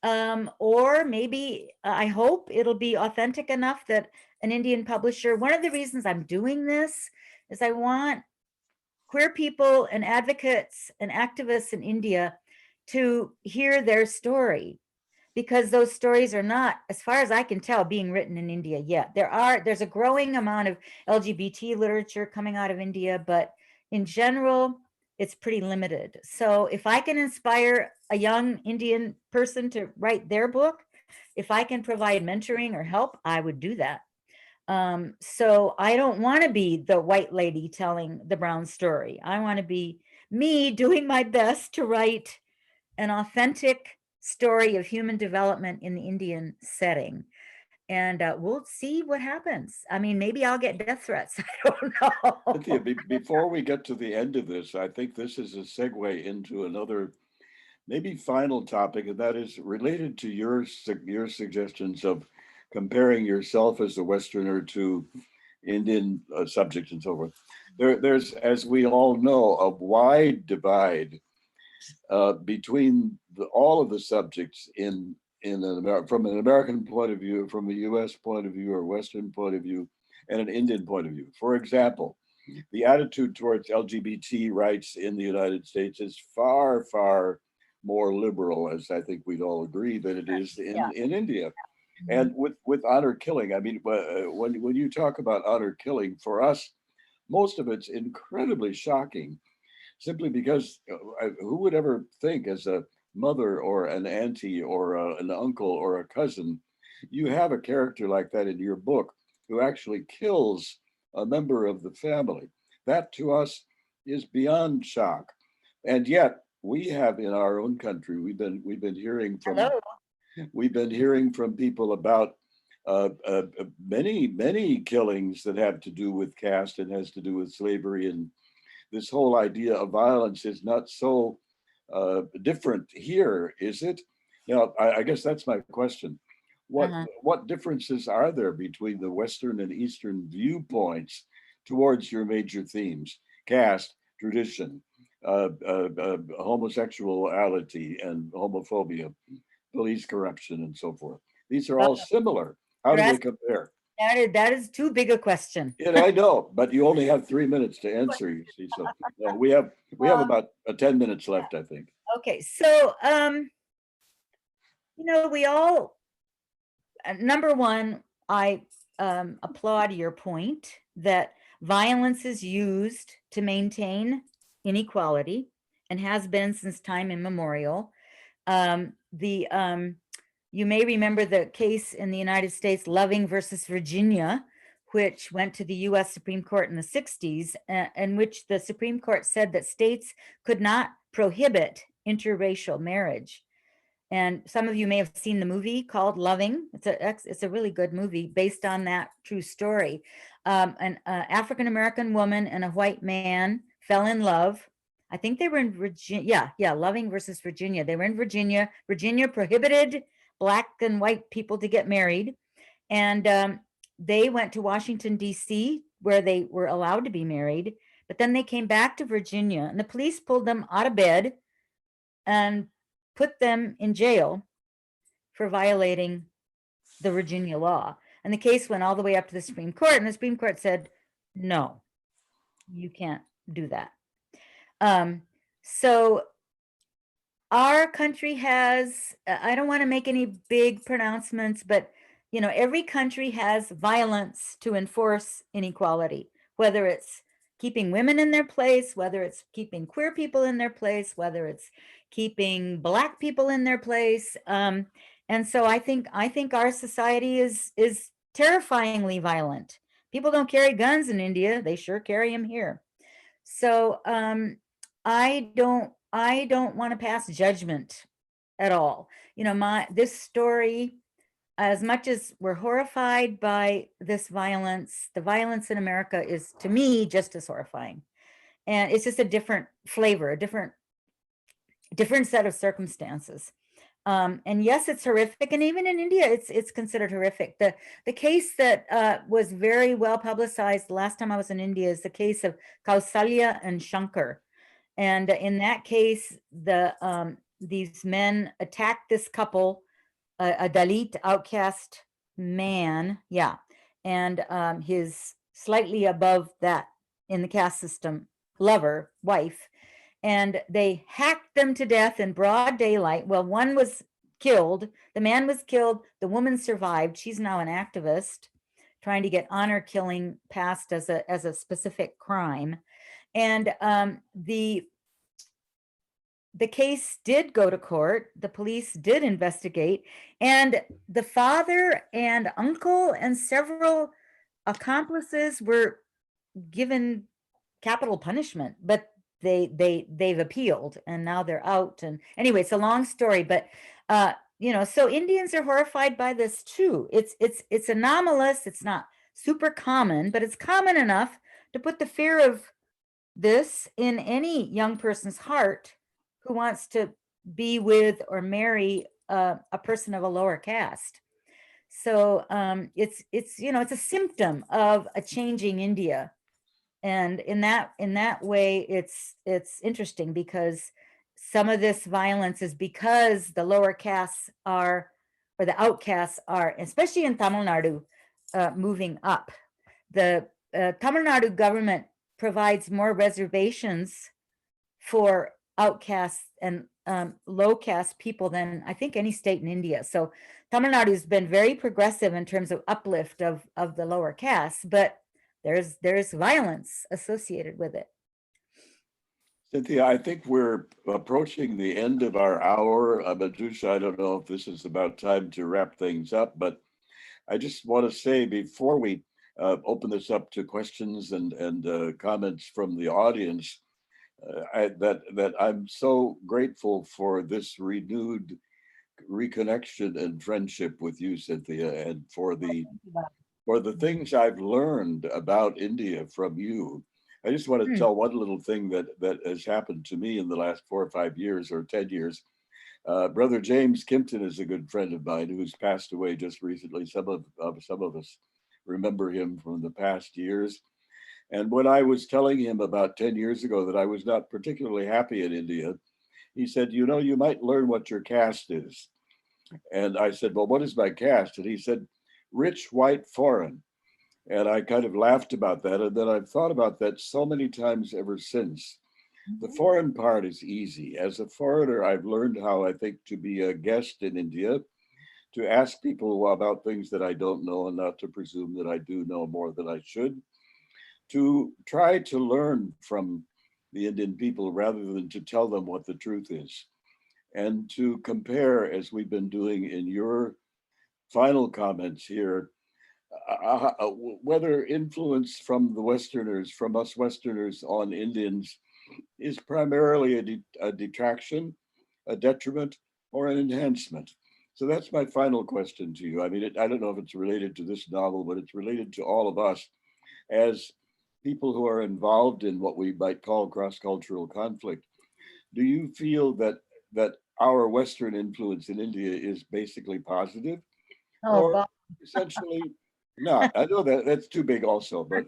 A: Or maybe I hope it'll be authentic enough that an Indian publisher, one of the reasons I'm doing this is I want queer people and advocates and activists in India to hear their story, because those stories are not, as far as I can tell, being written in India yet. There's a growing amount of LGBT literature coming out of India, but in general, it's pretty limited. So if I can inspire a young Indian person to write their book, if I can provide mentoring or help, I would do that. So I don't want to be the white lady telling the brown story. I want to be me doing my best to write an authentic story of human development in the Indian setting. And we'll see what happens. I mean, maybe I'll get death threats. I don't know.
C: Cynthia, before we get to the end of this, I think this is a segue into another, maybe final topic, and that is related to your suggestions of comparing yourself as a Westerner to Indian subjects and so forth. There's, as we all know, a wide divide between all of the subjects from an American point of view, from a US point of view or Western point of view, and an Indian point of view. For example, the attitude towards LGBT rights in the United States is far, far more liberal, as I think we'd all agree, than it is in India. And with honor killing, I mean, when you talk about honor killing, for us, most of it's incredibly shocking, simply because who would ever think, as a mother or an auntie or an uncle or a cousin, you have a character like that in your book who actually kills a member of the family? That to us is beyond shock. And yet we have in our own country, we've been hearing from
A: Hello.
C: people about many killings that have to do with caste and has to do with slavery, and this whole idea of violence is not so different here, is it? Now, I guess that's my question. What
A: Uh-huh.
C: what differences are there between the Western and Eastern viewpoints towards your major themes: caste, tradition, homosexuality, and homophobia, police corruption, and so forth? These are
A: Well,
C: all similar. How
A: you're
C: do they
A: asking,
C: compare?
A: that is too big a question.
C: And I know, but you only have 3 minutes to answer, you see. So we have
A: Um,
C: about 10 minutes left, I think.
A: okay, so we all number one, I applaud your point that violence is used to maintain inequality and has been since time immemorial. The You may remember the case in the United States, Loving versus Virginia, which went to the US Supreme Court in the 60s, in which the Supreme Court said that states could not prohibit interracial marriage. And some of you may have seen the movie called Loving. It's a really good movie based on that true story. An African-American woman and a white man fell in love. I think they were in Virginia. Yeah, Loving versus Virginia. They were in Virginia. Virginia prohibited Black and white people to get married. And they went to Washington, D.C., where they were allowed to be married. But then they came back to Virginia, and the police pulled them out of bed and put them in jail for violating the Virginia law. And the case went all the way up to the Supreme Court, and the Supreme Court said, no, you can't do that. So our country has, I don't want to make any big pronouncements, but every country has violence to enforce inequality, whether it's keeping women in their place, whether it's keeping queer people in their place, whether it's keeping Black people in their place. And so I think our society is terrifyingly violent. People don't carry guns in India; they sure carry them here. So I don't want to pass judgment at all. This story, as much as we're horrified by this violence, the violence in America is, to me, just as horrifying. And it's just a different flavor, a different set of circumstances. And yes, it's horrific, and even in India, it's considered horrific. The case that was very well publicized the last time I was in India is the case of Kausalya and Shankar. And in that case, these men attacked this couple, a Dalit outcast man, yeah, and his slightly above that in the caste system lover, wife, and they hacked them to death in broad daylight. Well, one was killed, the man was killed, the woman survived. She's now an activist trying to get honor killing passed as a specific crime. And the case did go to court. The police did investigate, and the father and uncle and several accomplices were given capital punishment, but they've appealed, and now they're out. And anyway, it's a long story, but so Indians are horrified by this too. It's anomalous. It's not super common, but it's common enough to put the fear of this in any young person's heart who wants to be with or marry a person of a lower caste. So it's a symptom of a changing India. And in that way, it's interesting because some of this violence is because the lower castes are, or the outcasts are, especially in Tamil Nadu, moving up. The Tamil Nadu government provides more reservations for outcasts and low caste people than I think any state in India. So Tamil Nadu has been very progressive in terms of uplift of the lower castes, but there's violence associated with it.
C: Cynthia, I think we're approaching the end of our hour. Madhusha, I don't know if this is about time to wrap things up, but I just want to say before we open this up to questions and comments from the audience, that I'm so grateful for this renewed reconnection and friendship with you, Cynthia, and for the things I've learned about India from you. I just want to
A: Hmm.
C: tell one little thing that has happened to me in the last 4 or 5 years or 10 years. Brother James Kimpton is a good friend of mine who's passed away just recently. Some of us remember him from the past years. And when I was telling him about 10 years ago that I was not particularly happy in India, he said, you know, you might learn what your caste is. And I said, well, what is my caste? And he said, rich, white, foreign. And I kind of laughed about that. And then I've thought about that so many times ever since. The foreign part is easy. As a foreigner, I've learned how I think to be a guest in India, to ask people about things that I don't know and not to presume that I do know more than I should, to try to learn from the Indian people rather than to tell them what the truth is, and to compare, as we've been doing in your final comments here, whether influence from the Westerners, from us Westerners on Indians is primarily a detraction, a detriment, or an enhancement. So that's my final question to you. I mean, I don't know if it's related to this novel, but it's related to all of us as people who are involved in what we might call cross-cultural conflict. Do you feel that our Western influence in India is basically positive,
A: Oh,
C: or
A: Bob.
C: essentially not? I know that that's too big also, but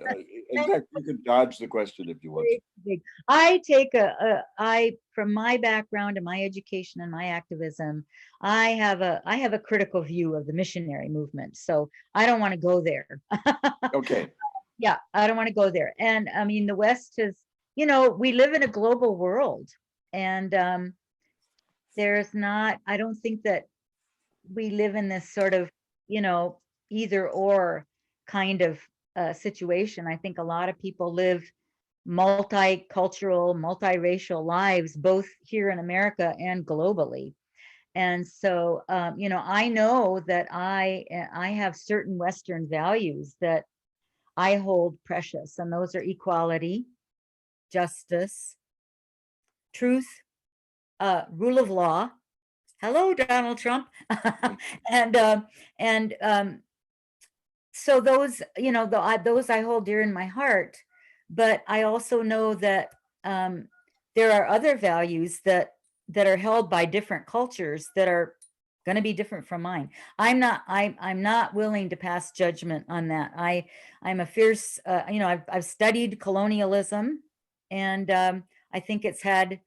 C: in fact, you can dodge the question if you want to.
A: Big. I take I, from my background and my education and my activism, I have a critical view of the missionary movement. So I don't want to go there.
C: Okay.
A: Yeah, I don't want to go there. And I mean, the West has, you know, we live in a global world, and there's not, I don't think that we live in this sort of, you know, either or kind of situation. I think a lot of people live multicultural, multiracial lives, both here in America and globally. And so, you know, I know that I have certain Western values that I hold precious, and those are equality, justice, truth, rule of law. Hello, Donald Trump. and and so those, you know, those I hold dear in my heart. But I also know that there are other values that are held by different cultures that are going to be different from mine. I'm not willing to pass judgment on that. I'm a fierce, you know, I've studied colonialism, and I think it's had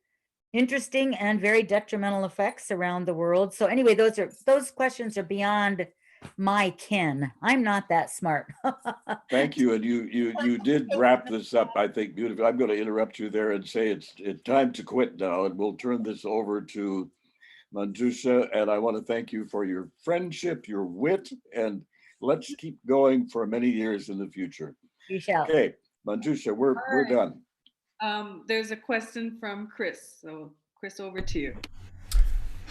A: interesting and very detrimental effects around the world. So anyway, those questions are beyond my ken. I'm not that smart.
C: Thank you. And you did wrap this up, I think, beautifully. I'm going to interrupt you there and say it's time to quit now, and we'll turn this over to Manjusha. And I want to thank you for your friendship, your wit, and let's keep going for many years in the future.
A: You shall.
C: Okay, Manjusha, we're done.
B: There's a question from Chris. So Chris, over to you.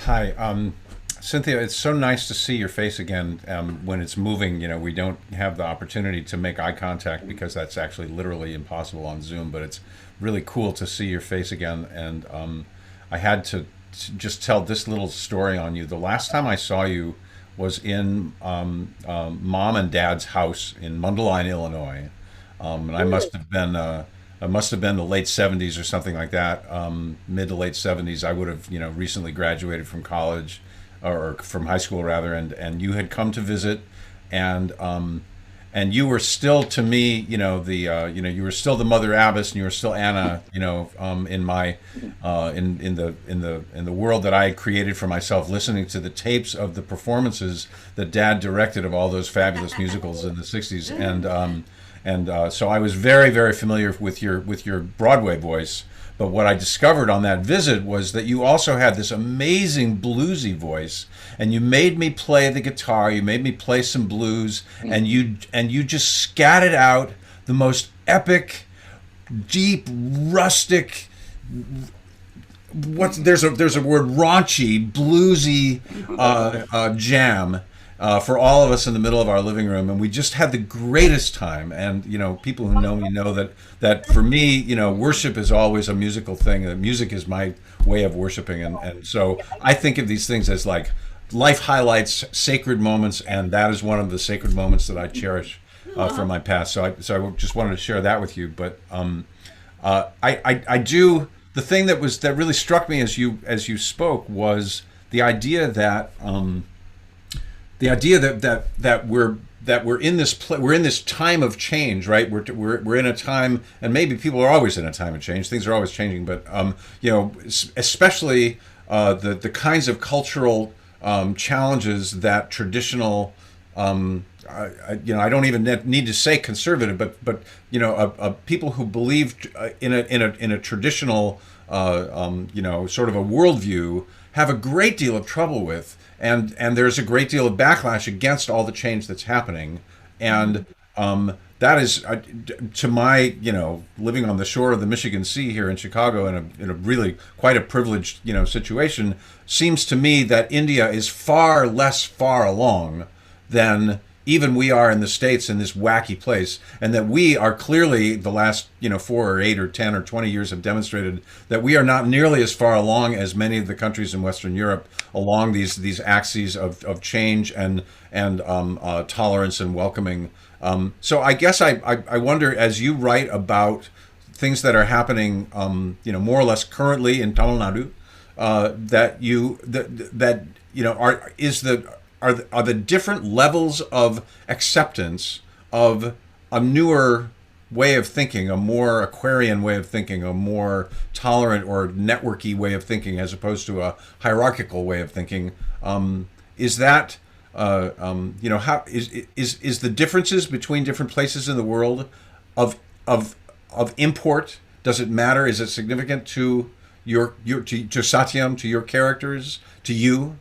D: Hi, Cynthia. It's so nice to see your face again when it's moving. You know, we don't have the opportunity to make eye contact because that's actually literally impossible on Zoom. But it's really cool to see your face again. And I had to just tell this little story on you. The last time I saw you was in Mom and Dad's house in Mundelein, Illinois, and I must have been. It must have been the late 70s or something like that, mid to late 70s. I would have, you know, recently graduated from college, or from high school rather, and you had come to visit, and you were still to me, you know, you were still the Mother Abbess, and you were still Anna, you know, in my in the world that I had created for myself, listening to the tapes of the performances that Dad directed of all those fabulous musicals in the 60s, and so I was very, very familiar with your Broadway voice. But what I discovered on that visit was that you also had this amazing bluesy voice, and you made me play the guitar. You made me play some blues, and you just scattered out the most epic, deep, rustic. There's a word, raunchy, bluesy jam. for all of us in the middle of our living room, and we just had the greatest time. And people who know me know that for me, worship is always a musical thing. Music is my way of worshiping, and so I think of these things as like life highlights, sacred moments, and that is one of the sacred moments that I cherish from my past. So I just wanted to share that with you. But I do. The thing that really struck me as you spoke was the idea that we're in this time of change, right? We're in a time, and maybe people are always in a time of change. Things are always changing, but especially the kinds of cultural challenges that traditional I don't even need to say conservative, but people who believed in a traditional sort of a worldview have a great deal of trouble with, and there's a great deal of backlash against all the change that's happening, and that is to my living on the shore of the Michigan Sea here in Chicago in a really quite a privileged situation, seems to me that India is far less far along than even we are in the States, in this wacky place, and that we are clearly, the last 4 or 8 or 10 or 20 years have demonstrated that we are not nearly as far along as many of the countries in Western Europe along these axes of change and tolerance and welcoming. So I guess I wonder, as you write about things that are happening more or less currently in Tamil Nadu, are the different levels of acceptance of a newer way of thinking, a more Aquarian way of thinking, a more tolerant or networky way of thinking, as opposed to a hierarchical way of thinking? Is that how is the differences between different places in the world of import? Does it matter? Is it significant to to Satyam, to your characters, to you?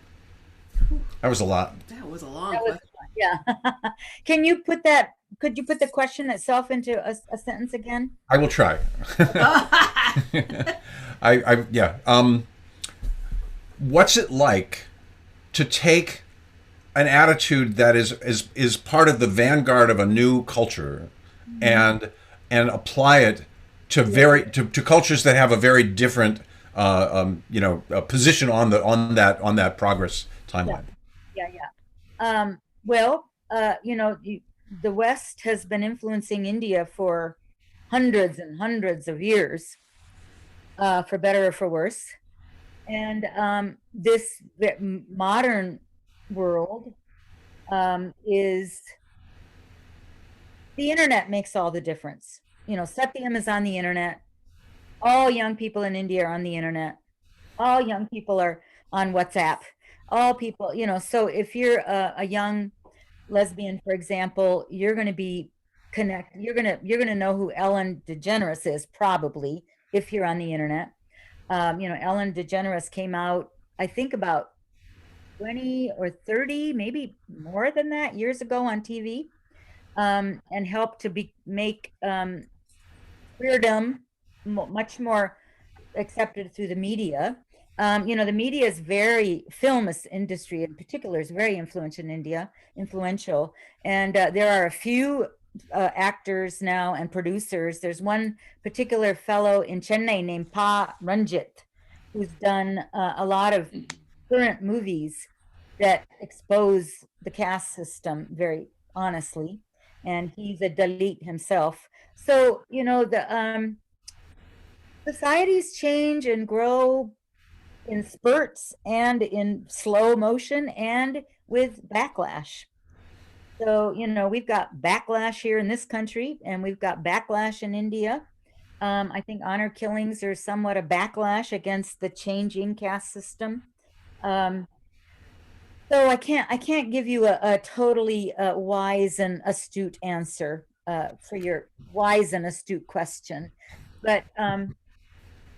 D: That was a lot.
E: That was a long
A: That was,
E: question.
A: yeah. Could you put the question itself into a sentence again?
D: I will try. Yeah. What's it like to take an attitude that is part of the vanguard of a new culture, and apply it to cultures that have a very different position on that progress timeline?
A: Yeah. Well, the West has been influencing India for hundreds and hundreds of years, for better or for worse. And this modern world is, the internet makes all the difference. Satyam is on the internet. All young people in India are on the internet. All young people are on WhatsApp. All people, so if you're a young lesbian, for example, you're going to be connected. You're going to know who Ellen DeGeneres is, probably, if you're on the internet. Ellen DeGeneres came out, I think, about 20 or 30, maybe more than that, years ago on TV, and helped to make queerdom much more accepted through the media. The media is film industry in particular is very influential in India, and there are a few actors now and producers. There's one particular fellow in Chennai named Pa Ranjit, who's done a lot of current movies that expose the caste system very honestly, and he's a Dalit himself. So the societies change and grow in spurts and in slow motion and with backlash. So, we've got backlash here in this country, and we've got backlash in India. I think honor killings are somewhat a backlash against the changing caste system. So I can't give you a totally wise and astute answer for your wise and astute question, but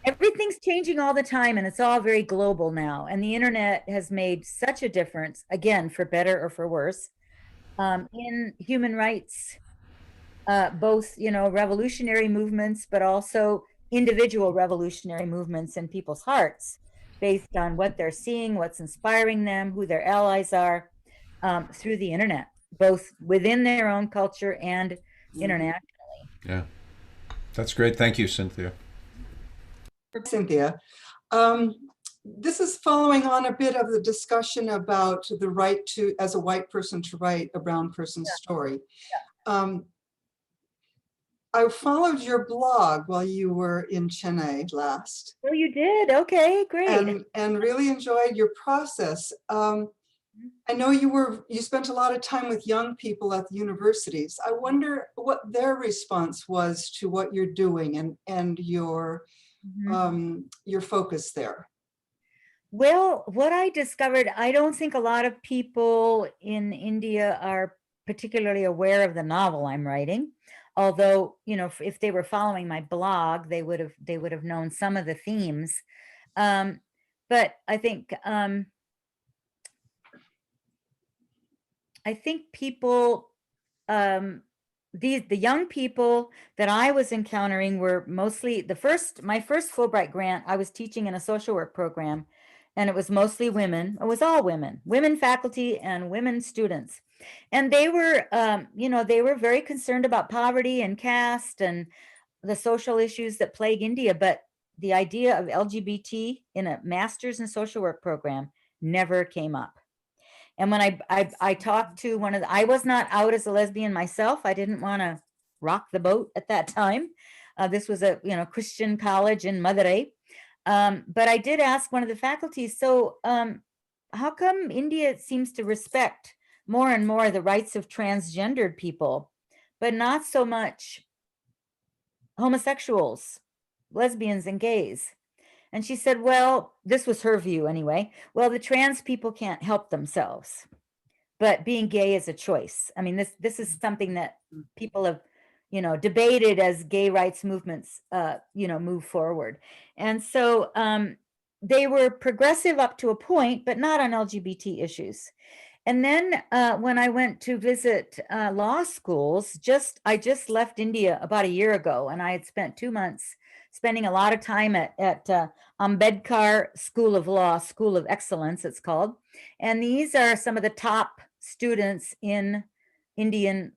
A: everything's changing all the time, and it's all very global now. And the internet has made such a difference, again, for better or for worse, in human rights, both, revolutionary movements, but also individual revolutionary movements in people's hearts based on what they're seeing, what's inspiring them, who their allies are. through the internet, both within their own culture and internationally.
D: Yeah, that's great. Thank you, Cynthia.
E: Cynthia. This is following on a bit of the discussion about the right to, as a white person, to write a brown person's story. I followed your blog while you were in Chennai last.
A: Oh, you did? Okay, great.
E: And really enjoyed your process. I know you spent a lot of time with young people at the universities. I wonder what their response was to what you're doing and your focus there.
A: Well, what I discovered, I don't think a lot of people in India are particularly aware of the novel I'm writing. Although, you know, if they were following my blog, they would have known some of the themes. But I think people, the young people that I was encountering were mostly my first Fulbright grant. I was teaching in a social work program, and it was mostly women. It was all women faculty and women students. And they were, they were very concerned about poverty and caste and the social issues that plague India. But the idea of LGBT in a master's in social work program never came up. And when I talked to I was not out as a lesbian myself. I didn't want to rock the boat at that time. This was a Christian college in Madurai. But I did ask one of the faculty, so how come India seems to respect more and more the rights of transgendered people, but not so much homosexuals, lesbians, and gays? And she said, well, this was her view anyway. Well, the trans people can't help themselves, but being gay is a choice. I mean, this is something that people have, debated as gay rights movements, move forward. And so they were progressive up to a point, but not on LGBT issues. And then when I went to visit law schools, I just left India about a year ago, and I had spent 2 months spending a lot of time at Ambedkar School of Law, School of Excellence, it's called. And these are some of the top students in in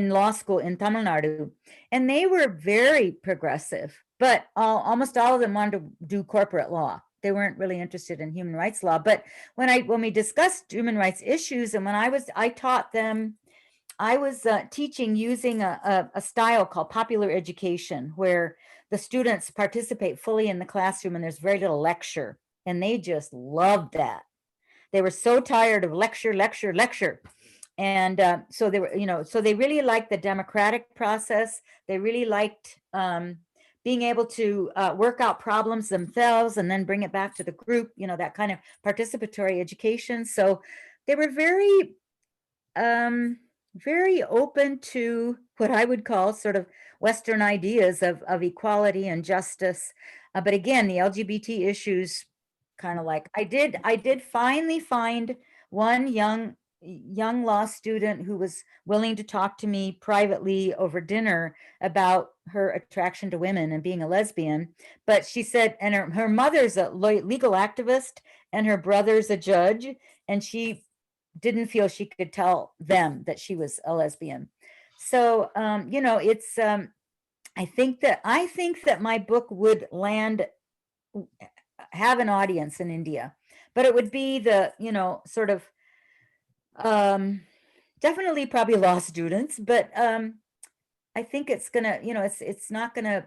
A: law school in Tamil Nadu. And they were very progressive, but almost all of them wanted to do corporate law. They weren't really interested in human rights law. But when we discussed human rights issues, and when I taught them, I was teaching using a style called popular education, where the students participate fully in the classroom and there's very little lecture. And they just loved that. They were so tired of lecture. And so they were, so they really liked the democratic process. They really liked being able to work out problems themselves and then bring it back to the group, that kind of participatory education. So they were very, very open to what I would call sort of Western ideas of equality and justice. But again, the LGBT issues, kind of like I did finally find one young law student who was willing to talk to me privately over dinner about her attraction to women and being a lesbian. But she said, and her mother's a legal activist and her brother's a judge, and she didn't feel she could tell them that she was a lesbian. So, it's, I think that my book would have an audience in India, but it would be the, sort of, definitely probably law students, but I think it's gonna, it's not gonna,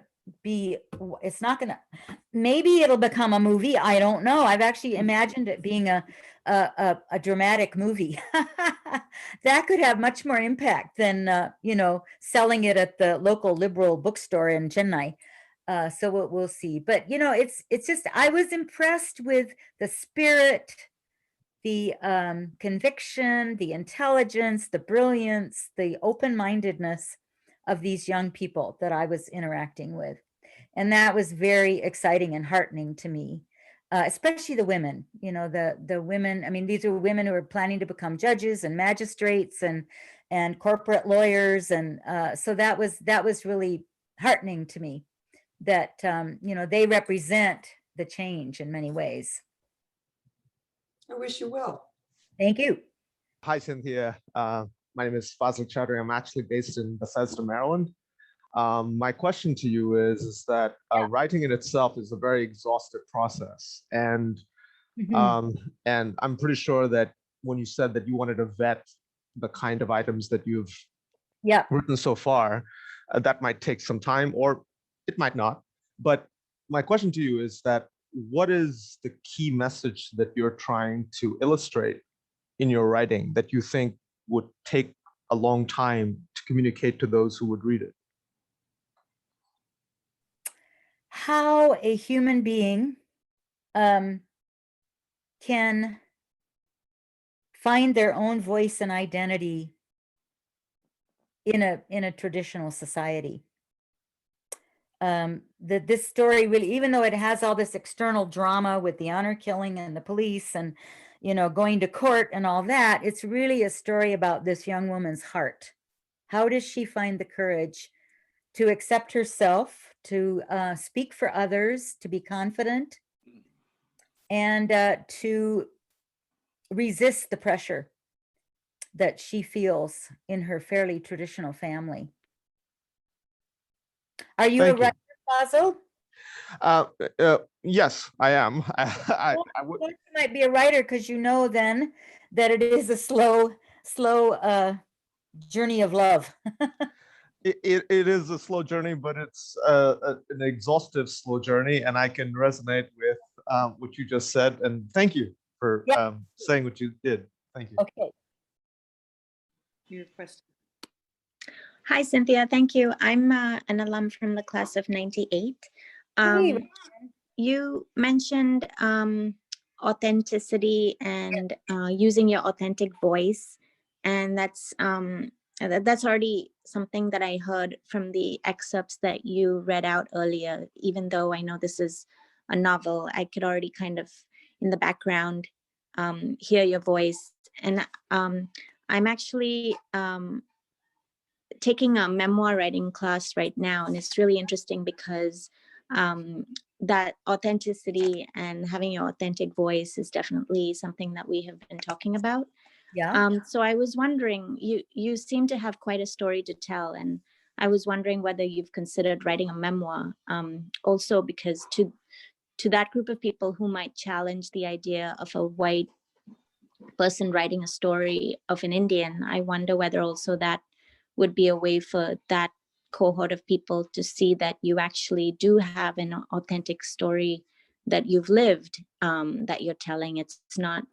A: maybe it'll become a movie. I don't know. I've actually imagined it being a dramatic movie. That could have much more impact than, selling it at the local liberal bookstore in Chennai. So we'll see. But, it's just, I was impressed with the spirit, the conviction, the intelligence, the brilliance, the open-mindedness of these young people that I was interacting with. And that was very exciting and heartening to me, especially the women, the women. I mean, these are women who are planning to become judges and magistrates and corporate lawyers. And so that was really heartening to me that, they represent the change in many ways.
E: I wish you well.
A: Thank you.
F: Hi, Cynthia. My name is Fazil Chowdhury. I'm actually based in Bethesda, Maryland. My question to you is that writing in itself is a very exhaustive process. And I'm pretty sure that when you said that you wanted to vet the kind of items that you've written so far, that might take some time or it might not. But my question to you is that what is the key message that you're trying to illustrate in your writing that you think would take a long time to communicate to those who would read it?
A: How a human being can find their own voice and identity in a traditional society. That this story really, even though it has all this external drama with the honor killing and the police and, you know, going to court and all that, it's really a story about this young woman's heart. How does she find the courage to accept herself, to speak for others, to be confident, and to resist the pressure that she feels in her fairly traditional family? Are you a writer, Basil?
F: Yes, I am. I
A: would. You might be a writer because you know then that it is a slow journey of love.
F: It is a slow journey, but it's an exhaustive slow journey, and I can resonate with what you just said. And thank you for saying what you did. Thank you.
A: Okay.
B: Your question.
G: Hi, Cynthia. Thank you. I'm an alum from the class of '98. You mentioned authenticity and using your authentic voice, and that's already something that I heard from the excerpts that you read out earlier. Even though I know this is a novel, I could already kind of in the background hear your voice. And I'm actually taking a memoir writing class right now, and it's really interesting because that authenticity and having your authentic voice is definitely something that we have been talking about. So I was wondering, you seem to have quite a story to tell, and I was wondering whether you've considered writing a memoir, also because to that group of people who might challenge the idea of a white person writing a story of an Indian, I wonder whether also that would be a way for that cohort of people to see that you actually do have an authentic story that you've lived, that you're telling. It's not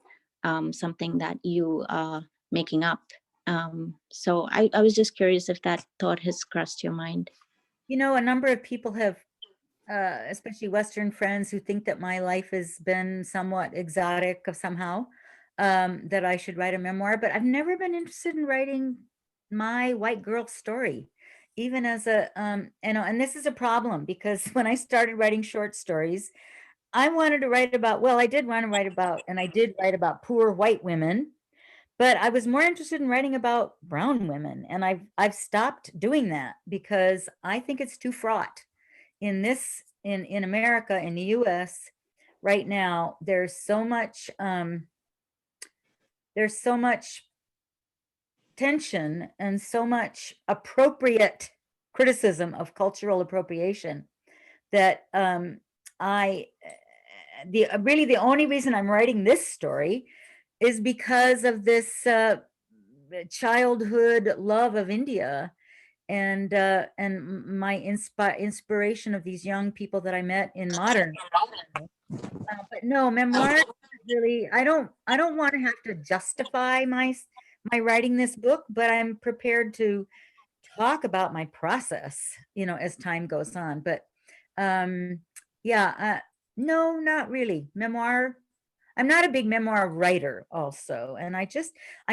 G: something that you are making up. So I was just curious if that thought has crossed your mind.
A: You know, a number of people have, especially Western friends, who think that my life has been somewhat exotic somehow, that I should write a memoir, but I've never been interested in writing my white girl story, even as a, you know, and this is a problem because when I started writing short stories, I wanted to write about, well, I did want to write about, and I did write about poor white women, but I was more interested in writing about brown women. And I've stopped doing that because I think it's too fraught in this, in America, in the US right now. There's so much tension and so much appropriate criticism of cultural appropriation that really the only reason I'm writing this story is because of this childhood love of India and my inspiration of these young people that I met in modern. But no, memoir really, I don't want to have to justify my writing this book, but I'm prepared to talk about my process, you know, as time goes on. But yeah, no, not really. Memoir, I'm not a big memoir writer also. And I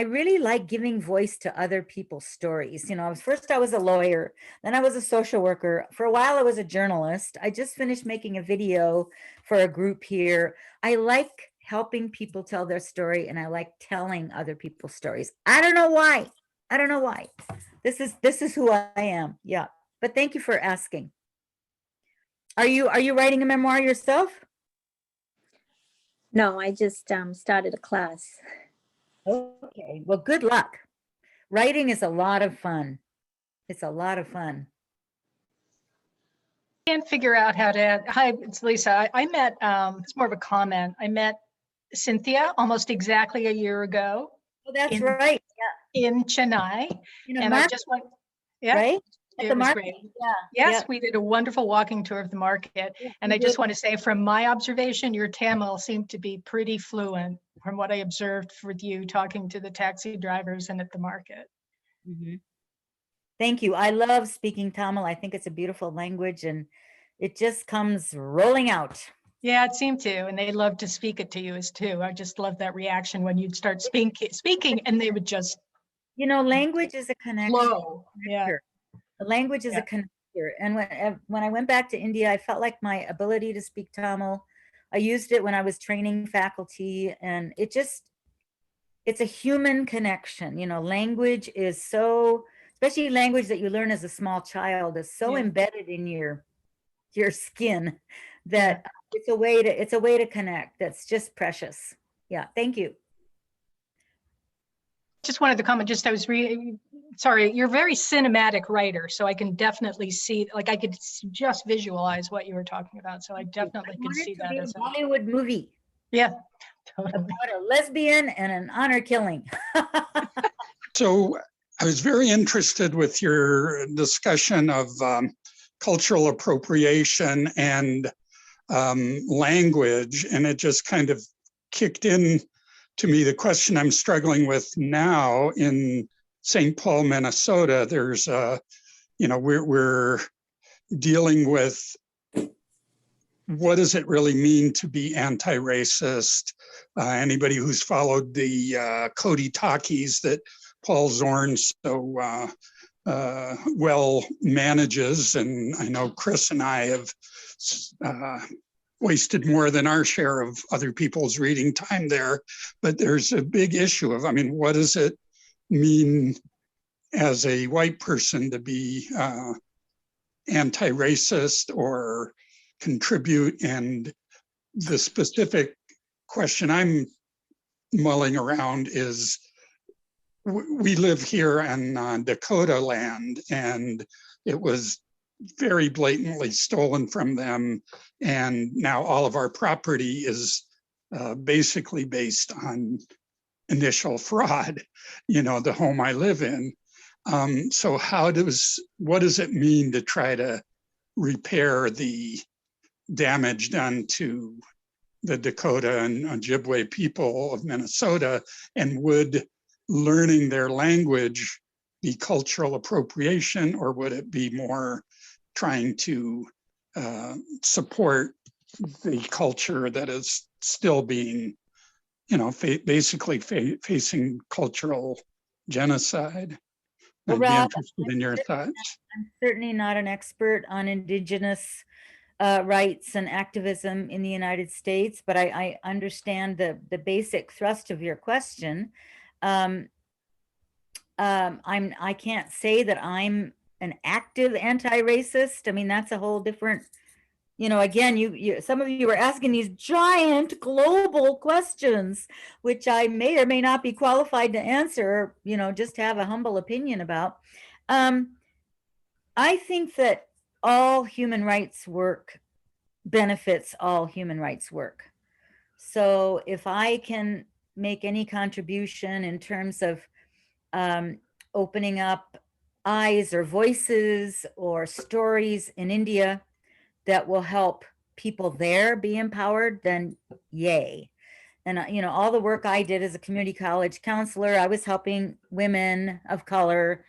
A: really like giving voice to other people's stories. You know, first I was a lawyer, then I was a social worker. For a while I was a journalist. I just finished making a video for a group here. I like helping people tell their story, and I like telling other people's stories. I don't know why. This is who I am. Yeah. But thank you for asking. Are you writing a memoir yourself?
G: No, I just started a class.
A: Okay, well, good luck. Writing is a lot of fun. It's a lot of fun.
H: Can't figure out how to, hi, it's Lisa. I met, it's more of a comment. I met Cynthia almost exactly a year ago
A: Oh, that's
H: in,
A: right.
H: in Chennai.
A: You know,
H: And I just went, yeah,
A: right? At
H: it
A: the
H: was
A: market.
H: great.
A: Yeah.
H: Yes,
A: yeah.
H: we did a wonderful walking tour of the market.
A: Yeah,
H: And
A: we
H: I just
A: did.
H: want to say from my observation, your Tamil seemed to be pretty fluent from what I observed with you talking to the taxi drivers and at the market.
A: Mhm. Thank you. I love speaking Tamil. I think it's a beautiful language and it just comes rolling out.
H: Yeah, it seemed to, and they loved to speak it to you as too. I just love that reaction when you'd start speaking and they would just
A: You know, language is a connection.
H: flow. Yeah.
A: The language is a connector. And when I went back to India, I felt like my ability to speak Tamil, I used it when I was training faculty, and it's a human connection. You know, language is so, especially language that you learn as a small child, is so
H: Yeah.
A: embedded in your skin that it's a way to connect. That's just precious. Yeah, thank you.
H: Just wanted to comment, just I was sorry, you're a very cinematic writer, so I can definitely see, like I could just visualize what you were talking about. So I definitely could see that as
A: a Bollywood movie.
H: Yeah,
A: totally. About a lesbian and an honor killing.
I: So I was very interested with your discussion of cultural appropriation and language, and it just kind of kicked in to me the question I'm struggling with now in St. Paul, Minnesota. There's we're dealing with what does it really mean to be anti-racist? Anybody who's followed the Cody talkies that Paul Zorn so well manages, and I know Chris and I have wasted more than our share of other people's reading time there, but there's a big issue of, I mean, what does it mean as a white person to be anti-racist or contribute? And the specific question I'm mulling around is, we live here on Dakota land, and it was very blatantly stolen from them. And now all of our property is basically based on initial fraud, the home I live in. So what does it mean to try to repair the damage done to the Dakota and Ojibwe people of Minnesota? And would learning their language be cultural appropriation, or would it be more trying to support the culture that is still being, basically facing cultural genocide? I'd be interested in your thoughts.
A: I'm certainly not an expert on Indigenous rights and activism in the United States, but I understand the basic thrust of your question. I can't say that I'm an active anti-racist. I mean, that's a whole different, again, you some of you were asking these giant global questions, which I may or may not be qualified to answer, just have a humble opinion about. I think that all human rights work benefits all human rights work. So if I can make any contribution in terms of opening up eyes or voices or stories in India that will help people there be empowered, then yay. And all the work I did as a community college counselor, I was helping women of color,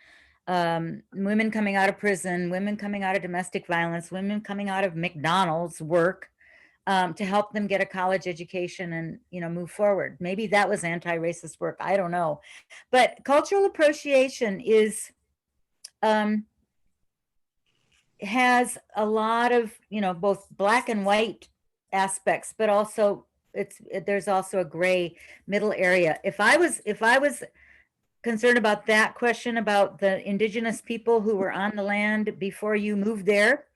A: women coming out of prison, women coming out of domestic violence, women coming out of McDonald's work, to help them get a college education and move forward. Maybe that was anti-racist work, I don't know. But cultural appropriation has a lot of both black and white aspects, but also there's also a gray middle area. If I was concerned about that question about the indigenous people who were on the land before you moved there,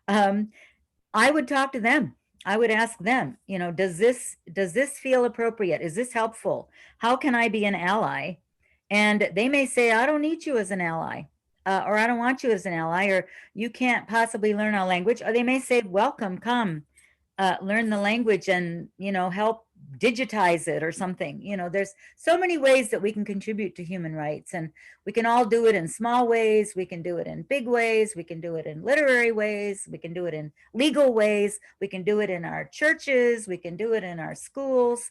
A: I would talk to them. I would ask them, you know, does this feel appropriate? Is this helpful? How can I be an ally? And they may say, I don't need you as an ally, or I don't want you as an ally, or you can't possibly learn our language. Or they may say, welcome, come, learn the language and, you know, help digitize it or something. You know, there's so many ways that we can contribute to human rights, and we can all do it in small ways. We can do it in big ways. We can do it in literary ways. We can do it in legal ways. We can do it in our churches. We can do it in our schools.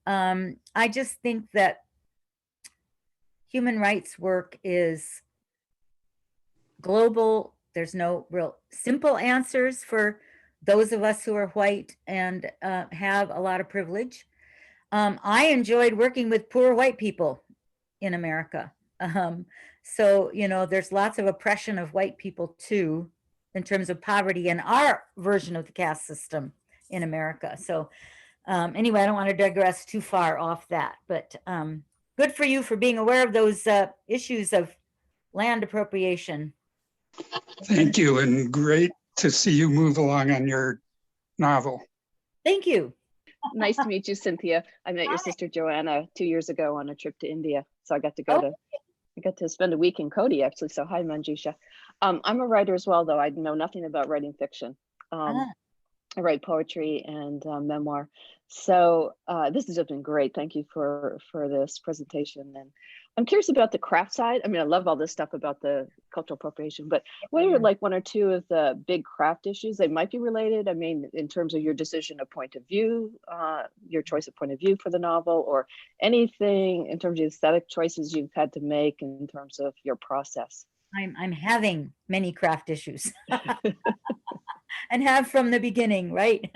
A: I just think that human rights work is global. There's no real simple answers for those of us who are white and have a lot of privilege. I enjoyed working with poor white people in America. So, you know, there's lots of oppression of white people too, in terms of poverty and our version of the caste system in America. So anyway, I don't want to digress too far off that, but good for you for being aware of those issues of land appropriation.
I: Thank you, and great to see you move along on your novel.
A: Thank you.
J: Nice to meet you, Cynthia. I met your sister Joanna 2 years ago on a trip to India. So I got to go I got to spend a week in Kodi, actually. So hi, Manjusha. I'm a writer as well, though. I know nothing about writing fiction. I write poetry and memoir. So this has just been great. Thank you for this presentation. And I'm curious about the craft side. I mean, I love all this stuff about the cultural appropriation, but what are like one or two of the big craft issues? They might be related. I mean, in terms of your decision of point of view, your choice of point of view for the novel, or anything in terms of aesthetic choices you've had to make in terms of your process.
A: I'm having many craft issues and have from the beginning, right?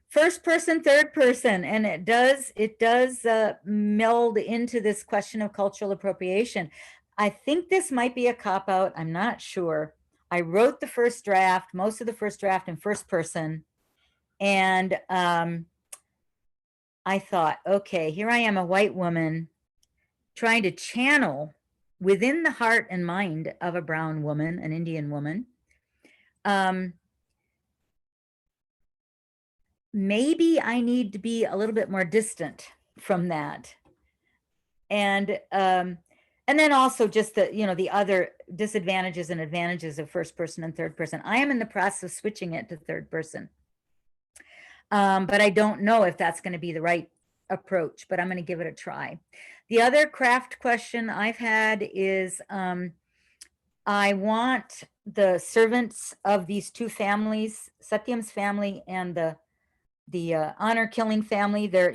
A: First person, third person, and it does meld into this question of cultural appropriation. I think this might be a cop-out. I'm not sure. I wrote the first draft, most of the first draft in first person. And I thought, okay, here I am, a white woman trying to channel within the heart and mind of a brown woman, an Indian woman. Maybe I need to be a little bit more distant from that. And then also just the, you know, the other disadvantages and advantages of first person and third person. I am in the process of switching it to third person. But I don't know if that's going to be the right approach, but I'm going to give it a try. The other craft question I've had is I want the servants of these two families, Satyam's family and the honor killing family, they're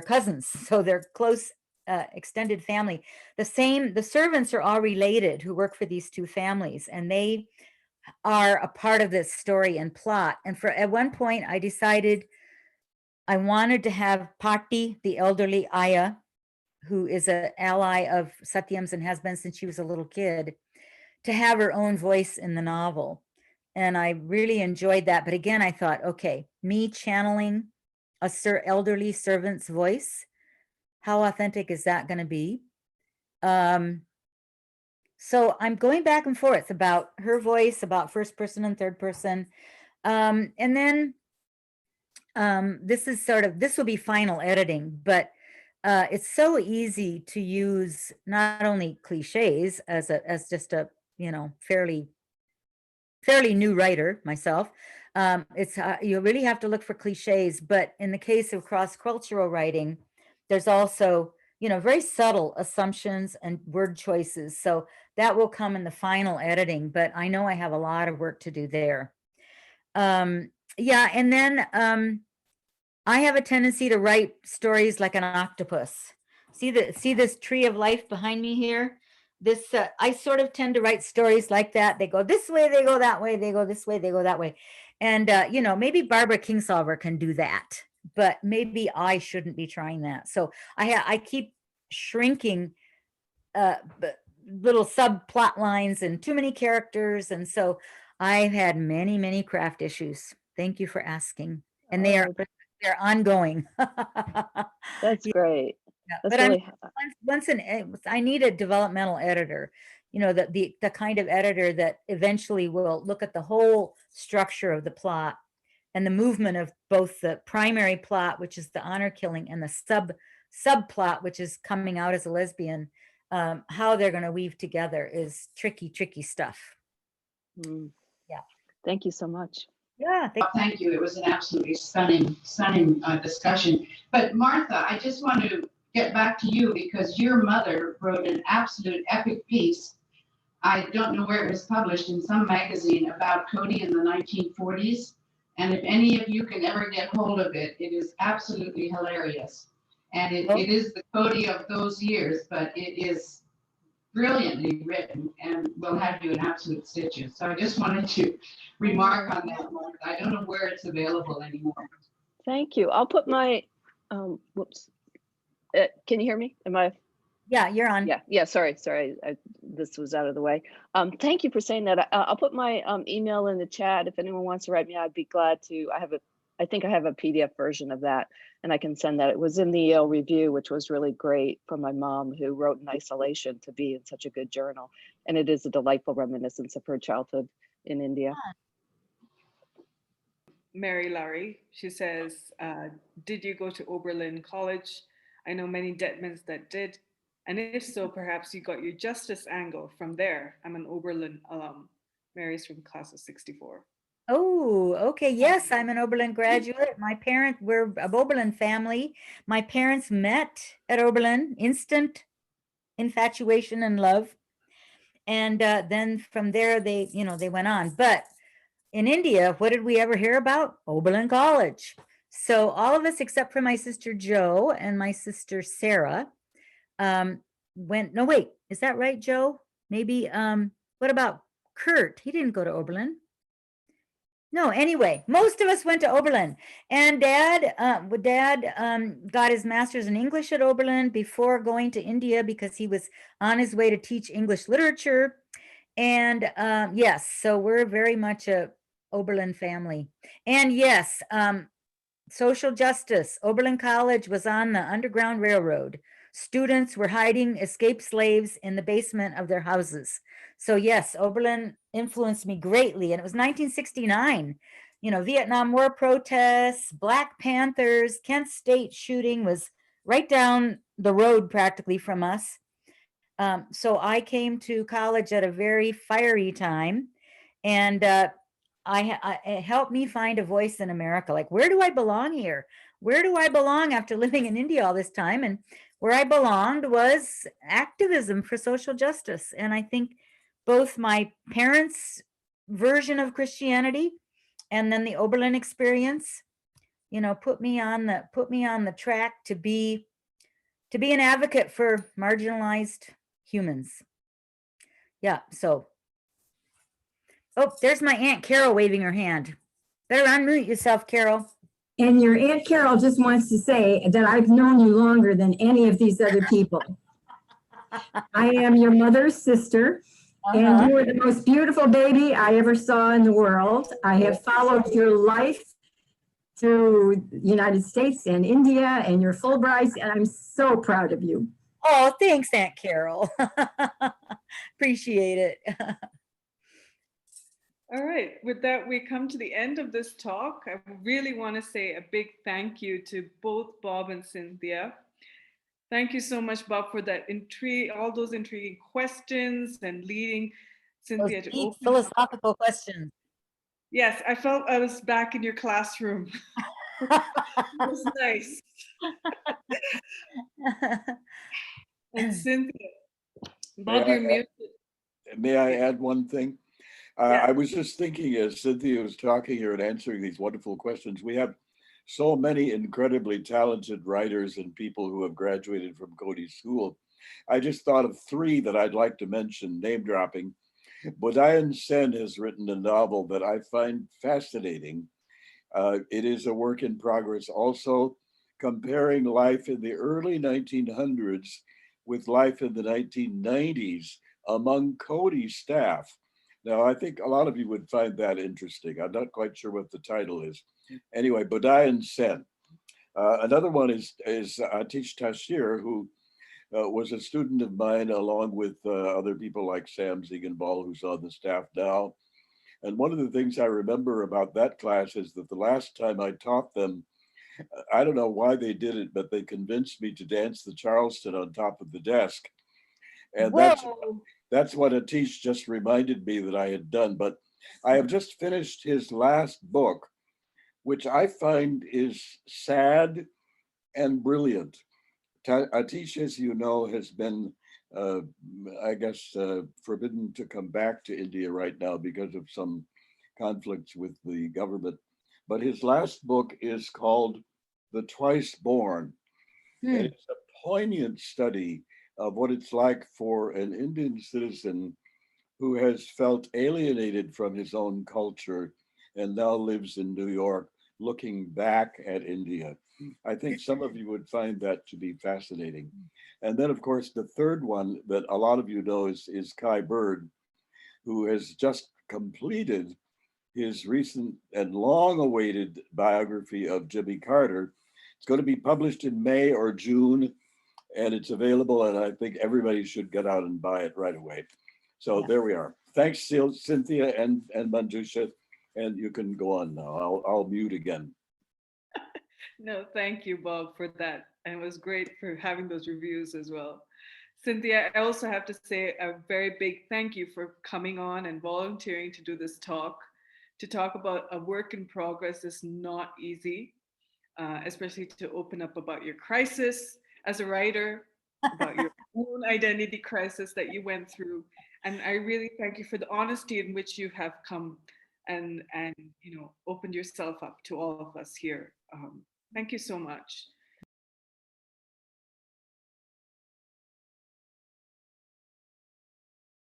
A: cousins, so they're close extended family. The servants are all related who work for these two families, and they are a part of this story and plot. And at one point I decided I wanted to have Patti, the elderly Aya, who is an ally of Satyam's and has been since she was a little kid, to have her own voice in the novel. And I really enjoyed that. But again, I thought, okay, me channeling a elderly servant's voice, how authentic is that going to be? So I'm going back and forth about her voice, about first person and third person. And then this will be final editing, but it's so easy to use not only cliches as just a, you know, fairly new writer myself. You really have to look for cliches, but in the case of cross-cultural writing, there's also, you know, very subtle assumptions and word choices. So that will come in the final editing, but I know I have a lot of work to do there. Yeah, and then I have a tendency to write stories like an octopus. See this tree of life behind me here? This I sort of tend to write stories like that. They go this way, they go that way, they go this way, they go that way. And you know, maybe Barbara Kingsolver can do that, but maybe I shouldn't be trying that. So I keep shrinking little subplot lines and too many characters. And so I've had many craft issues. Thank you for asking. And they're ongoing.
J: That's great.
A: Yeah,
J: That's
A: but
J: really...
A: I need a developmental editor, you know, the kind of editor that eventually will look at the whole structure of the plot and the movement of both the primary plot, which is the honor killing, and the subplot, which is coming out as a lesbian, how they're going to weave together is tricky stuff. Yeah.
J: Thank you so much.
A: Yeah.
K: Thank you. It was an absolutely stunning discussion. But Martha, I just want to get back to you because your mother wrote an absolute epic piece. I don't know where it was published, in some magazine, about Cody in the 1940s. And if any of you can ever get hold of it, it is absolutely hilarious. And it is the Cody of those years, but it is brilliantly written and will have you in absolute stitches. So I just wanted to remark on that one. I don't know where it's available anymore.
J: Thank you. I'll put my, whoops. Can you hear me? Am I?
A: Yeah, you're on.
J: Yeah. Sorry. This was out of the way. Thank you for saying that. I'll put my email in the chat. If anyone wants to write me, I'd be glad to. I think I have a PDF version of that, and I can send that. It was in the Yale Review, which was really great, from my mom, who wrote in isolation to be in such a good journal. And it is a delightful reminiscence of her childhood in India.
B: Mary Larry, she says, did you go to Oberlin College? I know many Dettmans that did. And if so, perhaps you got your justice angle from there. I'm an Oberlin alum. Mary's from class of 64.
A: Oh, okay. Yes, I'm an Oberlin graduate. We're a Oberlin family. My parents met at Oberlin, instant infatuation and love. And then from there, they went on. But in India, what did we ever hear about? Oberlin College. So all of us, except for my sister Jo and my sister Sarah, no, wait, is that right, Joe? Maybe, what about Kurt? He didn't go to Oberlin. No, anyway, most of us went to Oberlin, and Dad got his master's in English at Oberlin before going to India because he was on his way to teach English literature. And yes, so we're very much a Oberlin family. And yes, social justice. Oberlin College was on the Underground Railroad. Students were hiding escaped slaves in the basement of their houses. So yes, Oberlin influenced me greatly. And it was 1969, Vietnam War protests, Black Panthers, Kent State shooting was right down the road practically from us. So I came to college at a very fiery time, and it helped me find a voice in America. Like, where do I belong here? Where do I belong after living in India all this time? And where I belonged was activism for social justice. And I think both my parents' version of Christianity and then the Oberlin experience, put me on the track to be an advocate for marginalized humans. Yeah, so. Oh, there's my Aunt Carol waving her hand. Better unmute yourself, Carol.
L: And your Aunt Carol just wants to say that I've known you longer than any of these other people. I am your mother's sister, and you were the most beautiful baby I ever saw in the world. I have followed your life through the United States and India and your Fulbrights, and I'm so proud of you.
A: Oh, thanks, Aunt Carol. Appreciate it.
B: All right, with that, we come to the end of this talk. I really want to say a big thank you to both Bob and Cynthia. Thank you so much, Bob, for that all those intriguing questions and leading Cynthia to
A: deep philosophical questions.
B: Yes, I felt I was back in your classroom. It was nice. And Cynthia, Bob, you're muted.
C: May I add one thing? I was just thinking as Cynthia was talking here and answering these wonderful questions, we have so many incredibly talented writers and people who have graduated from Cody School. I just thought of three that I'd like to mention, name dropping. Bodaikanal Sen has written a novel that I find fascinating. It is a work in progress also, comparing life in the early 1900s with life in the 1990s among Cody staff. Now, I think a lot of you would find that interesting. I'm not quite sure what the title is. Anyway, Bodaikanal Sen. Another one is Atish Tashir, who was a student of mine, along with other people like Sam Ziegenball, who's on the staff now. And one of the things I remember about that class is that the last time I taught them, I don't know why they did it, but they convinced me to dance the Charleston on top of the desk. And that's what Atish just reminded me that I had done. But I have just finished his last book, which I find is sad and brilliant. Atish, as you know, has been, I guess, forbidden to come back to India right now because of some conflicts with the government. But his last book is called The Twice Born. And it's a poignant study of what it's like for an Indian citizen who has felt alienated from his own culture and now lives in New York, looking back at India. I think some of you would find that to be fascinating. And then, of course, the third one that a lot of you know is Kai Bird, who has just completed his recent and long-awaited biography of Jimmy Carter. It's going to be published in May or June, and it's available, and I think everybody should get out and buy it right away. So there we are. Thanks, Cynthia and Manjusha, and you can go on now. I'll mute again.
B: No, thank you, Bob, for that. And it was great for having those reviews as well. Cynthia, I also have to say a very big thank you for coming on and volunteering to do this talk. To talk about a work in progress is not easy, especially to open up about your crisis as a writer, about your own identity crisis that you went through. And I really thank you for the honesty in which you have come and opened yourself up to all of us here. Thank you so much.